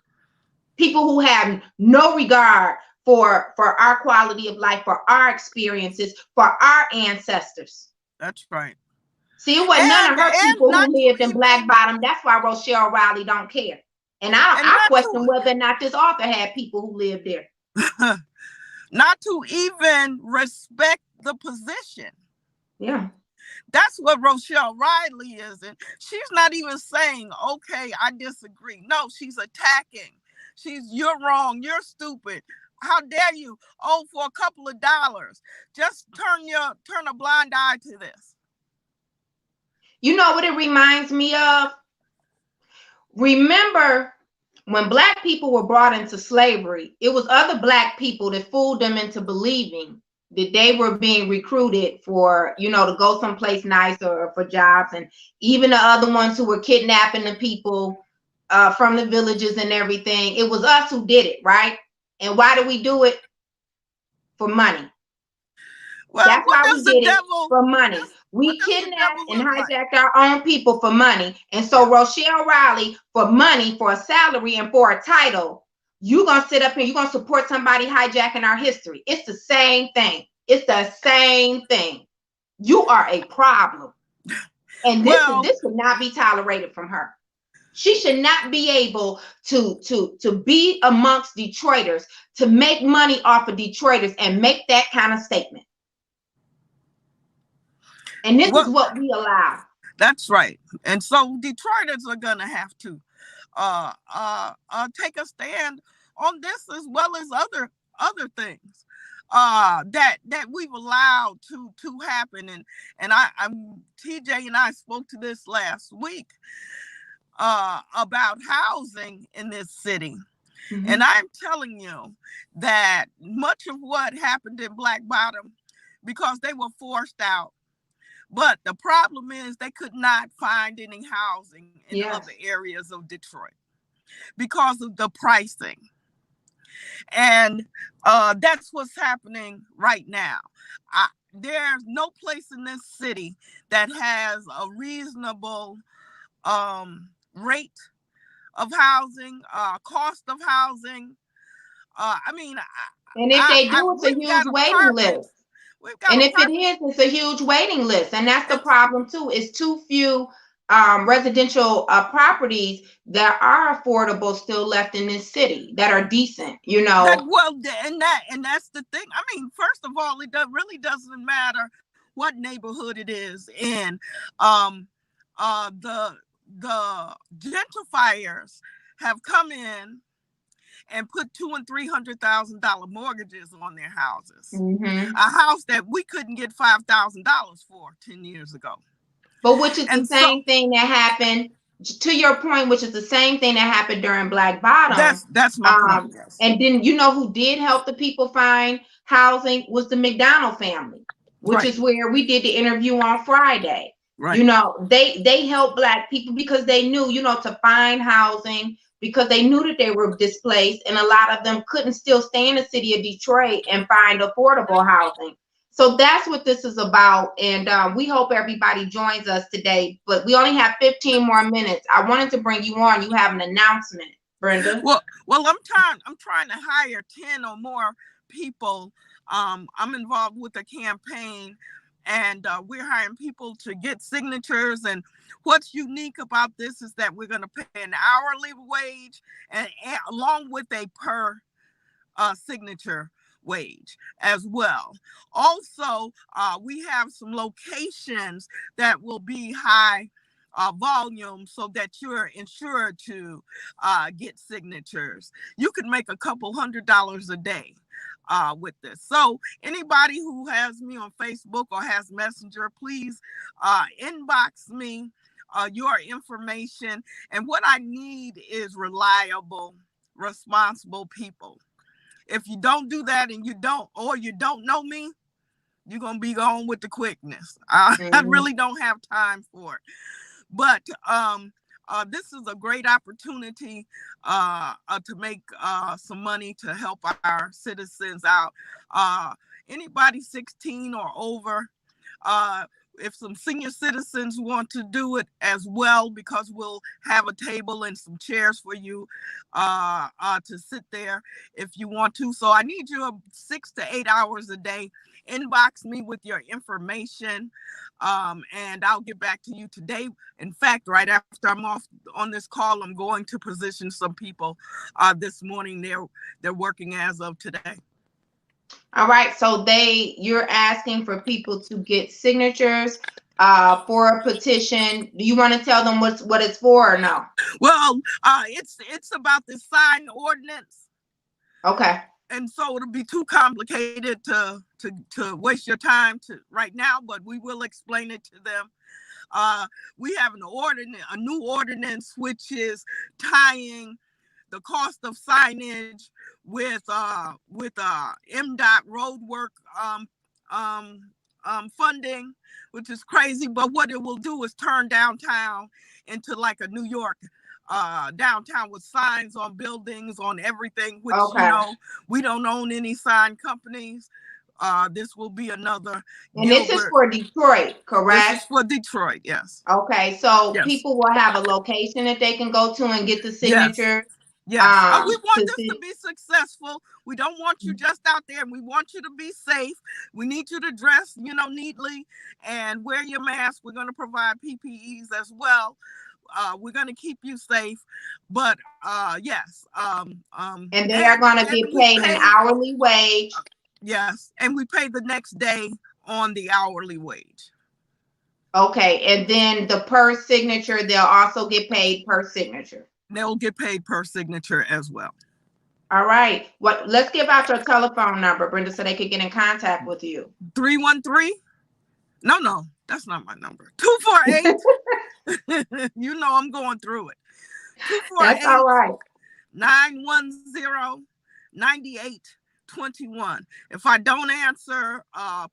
People who have no regard for our quality of life, for our experiences, for our ancestors. That's right. See, it wasn't none of her people who lived in Black Bottom. That's why Rochelle Riley don't care. And I question whether or not this author had people who lived there. Not to even respect the position. Yeah. That's what Rochelle Riley is. And she's not even saying, okay, I disagree. No, she's attacking. You're wrong. You're stupid. How dare you? Oh, for a couple of dollars. Just turn a blind eye to this. You know what it reminds me of? Remember when Black people were brought into slavery, it was other Black people that fooled them into believing that they were being recruited for, to go someplace nice or for jobs. And even the other ones who were kidnapping the people from the villages and everything, it was us who did it, right? And why do we do it? For money. Well, that's why we did it, for money. We kidnapped and hijacked our own people for money. And so Rochelle Riley, for money, for a salary, and for a title, you're going to sit up here, you're going to support somebody hijacking our history. It's the same thing. It's the same thing. You are a problem. And this would not be tolerated from her. She should not be able to be amongst Detroiters, to make money off of Detroiters and make that kind of statement. And this is what we allow. That's right. And so Detroiters are going to have to take a stand on this, as well as other things that we've allowed to happen. And I'm TJ and I spoke to this last week about housing in this city. Mm-hmm. And I'm telling you that much of what happened in Black Bottom, because they were forced out. But the problem is they could not find any housing in other areas of Detroit because of the pricing. And that's what's happening right now. There's no place in this city that has a reasonable rate of housing, cost of housing. And if they do, it's a huge waiting list. And if it is, it's a huge waiting list. And that's the problem too. It's too few residential properties that are affordable still left in this city that are decent, and that's the thing. First of all, it really doesn't matter what neighborhood it is in. The gentrifiers have come in and put $200,000 and $300,000 mortgages on their houses. Mm-hmm. A house that we couldn't get $5,000 for 10 years ago. But which is the same thing that happened, to your point, which is the same thing that happened during Black Bottom. That's my point. Yes. And then who did help the people find housing was the McDonald family, which is where we did the interview on Friday. Right. They helped Black people because they knew, to find housing, because they knew that they were displaced, and a lot of them couldn't still stay in the city of Detroit and find affordable housing. So that's what this is about. And we hope everybody joins us today, but we only have 15 more minutes. I wanted to bring you on. You have an announcement, Brenda. Well, I'm trying to hire 10 or more people. I'm involved with a campaign, and we're hiring people to get signatures. And what's unique about this is that we're going to pay an hourly wage and along with a per signature wage as well. Also, we have some locations that will be high volume so that you're insured to get signatures. You could make a couple $100 a day with this. So anybody who has me on Facebook or has Messenger, please inbox me your information. And what I need is reliable, responsible people. If you don't do that and you don't know me, you're going to be gone with the quickness. I really don't have time for it. But this is a great opportunity to make some money to help our citizens out. Anybody 16 or over, if some senior citizens want to do it as well, because we'll have a table and some chairs for you to sit there if you want to. So I need you 6 to 8 hours a day. Inbox me with your information, and I'll get back to you today. In fact, right after I'm off on this call, I'm going to position some people this morning. They're working as of today. All right, so you're asking for people to get signatures for a petition. Do you want to tell them what it's for or no? Well, it's about the sign ordinance. Okay. And so it'll be too complicated to waste your time right now, but we will explain it to them. We have a new ordinance, which is tying the cost of signage with MDOT roadwork funding, which is crazy. But what it will do is turn downtown into like a New York downtown with signs on buildings, on everything, which we don't own any sign companies. This will be another. And this is for Detroit, correct? This is for Detroit, yes. Okay, so people will have a location that they can go to and get the signature. Yes. We want this to be successful. We don't want you just out there, and we want you to be safe. We need you to dress, neatly and wear your mask. We're going to provide PPEs as well. We're going to keep you safe, but yes. And they are going to get paid an hourly wage. Yes, and we pay the next day on the hourly wage. Okay, and then the per signature, they'll also get paid per signature. They'll get paid per signature as well. All right. Let's give out your telephone number, Brenda, so they could get in contact with you. 313? No, that's not my number. 248. I'm going through it. 248. That's all right. 910-9821. If I don't answer,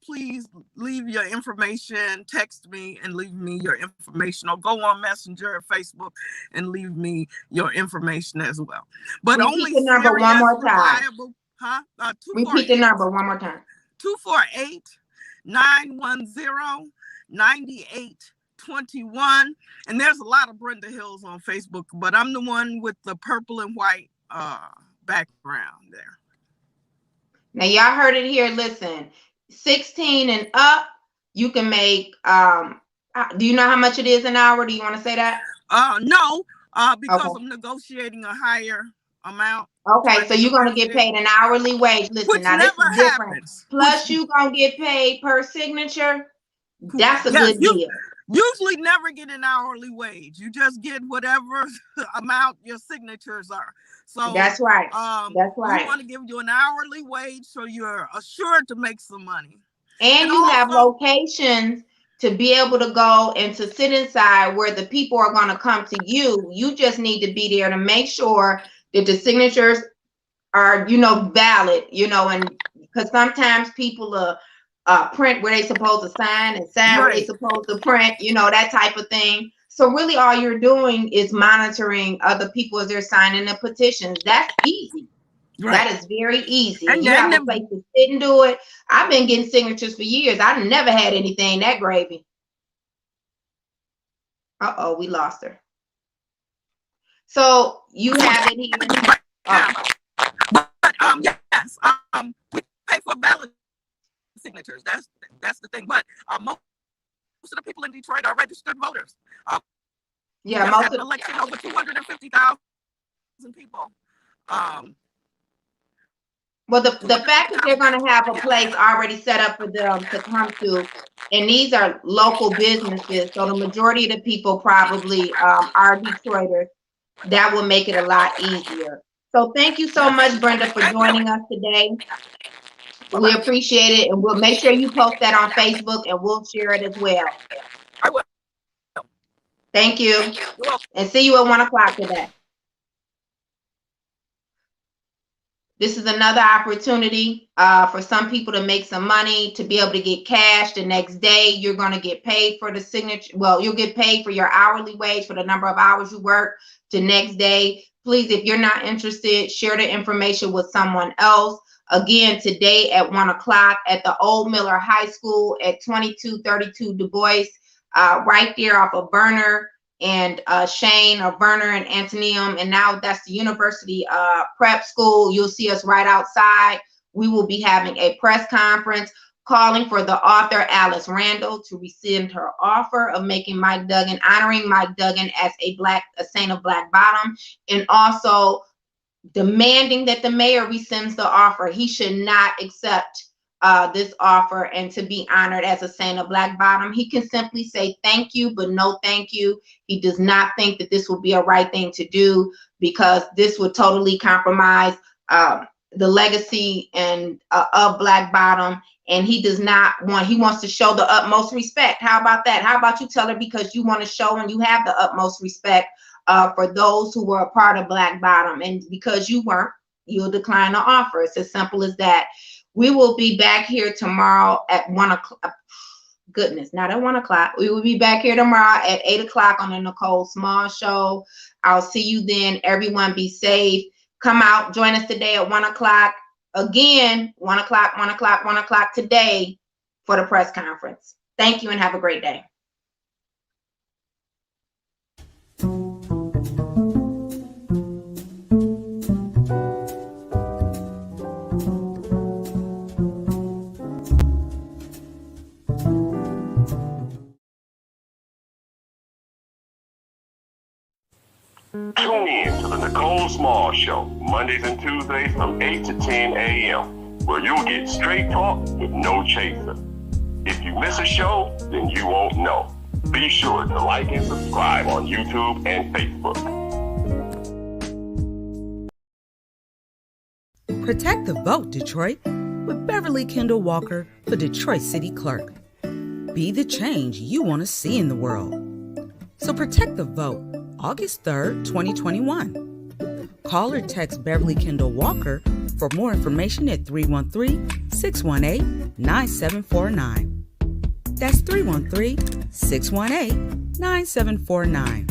please leave your information, text me and leave me your information, or go on Messenger or Facebook and leave me your information as well. But repeat only the number one more time. Repeat the number one more time. 248-910-9821. And there's a lot of Brenda Hills on Facebook, but I'm the one with the purple and white background there. Now, y'all heard it here. Listen, 16 and up, you can make, do you know how much it is an hour? Do you want to say that? No, because I'm negotiating a higher amount. Okay, so you're going to get paid an hourly wage. Listen, now this is different. Plus, you're going to get paid per signature. That's a good deal. Usually never get an hourly wage. You just get whatever amount your signatures are. So that's right. That's right. We want to give you an hourly wage so you're assured to make some money. And you have locations to be able to go and to sit inside where the people are going to come to you. You just need to be there to make sure that the signatures are, valid, and because sometimes people print where they supposed to sign and sign where they supposed to print, that type of thing. So really all you're doing is monitoring other people as they're signing the petitions. That's easy. Right. That is very easy. And you have a place to sit and do it. I've been getting signatures for years. I've never had anything that gravy. Uh-oh, we lost her. So you have it here. Yes, we pay for ballot signatures. That's the thing. But most of the people in Detroit are registered voters. Most of the election over 250,000 people. Well, the fact that they're going to have a place already set up for them to come to, and these are local businesses, so the majority of the people probably are Detroiters. That will make it a lot easier. So thank you so much, Brenda, for joining us today. We appreciate it, and we'll make sure you post that on Facebook, and we'll share it as well. I will. Thank you, and see you at 1 o'clock today. This is another opportunity for some people to make some money, to be able to get cash the next day. You're going to get paid for the signature. Well, you'll get paid for your hourly wage for the number of hours you work the next day. Please, if you're not interested, share the information with someone else. Again, today at 1 o'clock at the Old Miller High School at 2232 Du Bois, right there off of Berner and Shane, or Berner and Antonium, and now that's the University Prep School. You'll see us right outside. We will be having a press conference calling for the author Alice Randall to rescind her offer of making Mike Duggan, honoring Mike Duggan as a saint of Black Bottom, and also demanding that the mayor rescinds the offer. He should not accept this offer and to be honored as a saint of Black Bottom. He can simply say thank you, but no thank you. He does not think that this will be a right thing to do, because this would totally compromise the legacy and of Black Bottom. And he does not want, he wants to show the utmost respect. How about that? How about you tell her, because you want to show and you have the utmost respect for those who were a part of Black Bottom, and because you weren't, you'll decline the offer. It's as simple as that. We will be back here tomorrow at 1 o'clock. Goodness, not at 1 o'clock. We will be back here tomorrow at 8 o'clock on the Nicole Small Show. I'll see you then. Everyone be safe. Come out, join us today at 1 o'clock. Again, 1 o'clock, 1 o'clock, 1 o'clock today for the press conference. Thank you and have a great day. Tune in to the Nicole Small Show, Mondays and Tuesdays from 8 to 10 a.m., where you'll get straight talk with no chaser. If you miss a show, then you won't know. Be sure to like and subscribe on YouTube and Facebook. Protect the vote, Detroit, with Beverly Kendall Walker for Detroit City Clerk. Be the change you want to see in the world. So protect the vote, August 3rd, 2021. Call or text Beverly Kendall Walker for more information at 313-618-9749. That's 313-618-9749.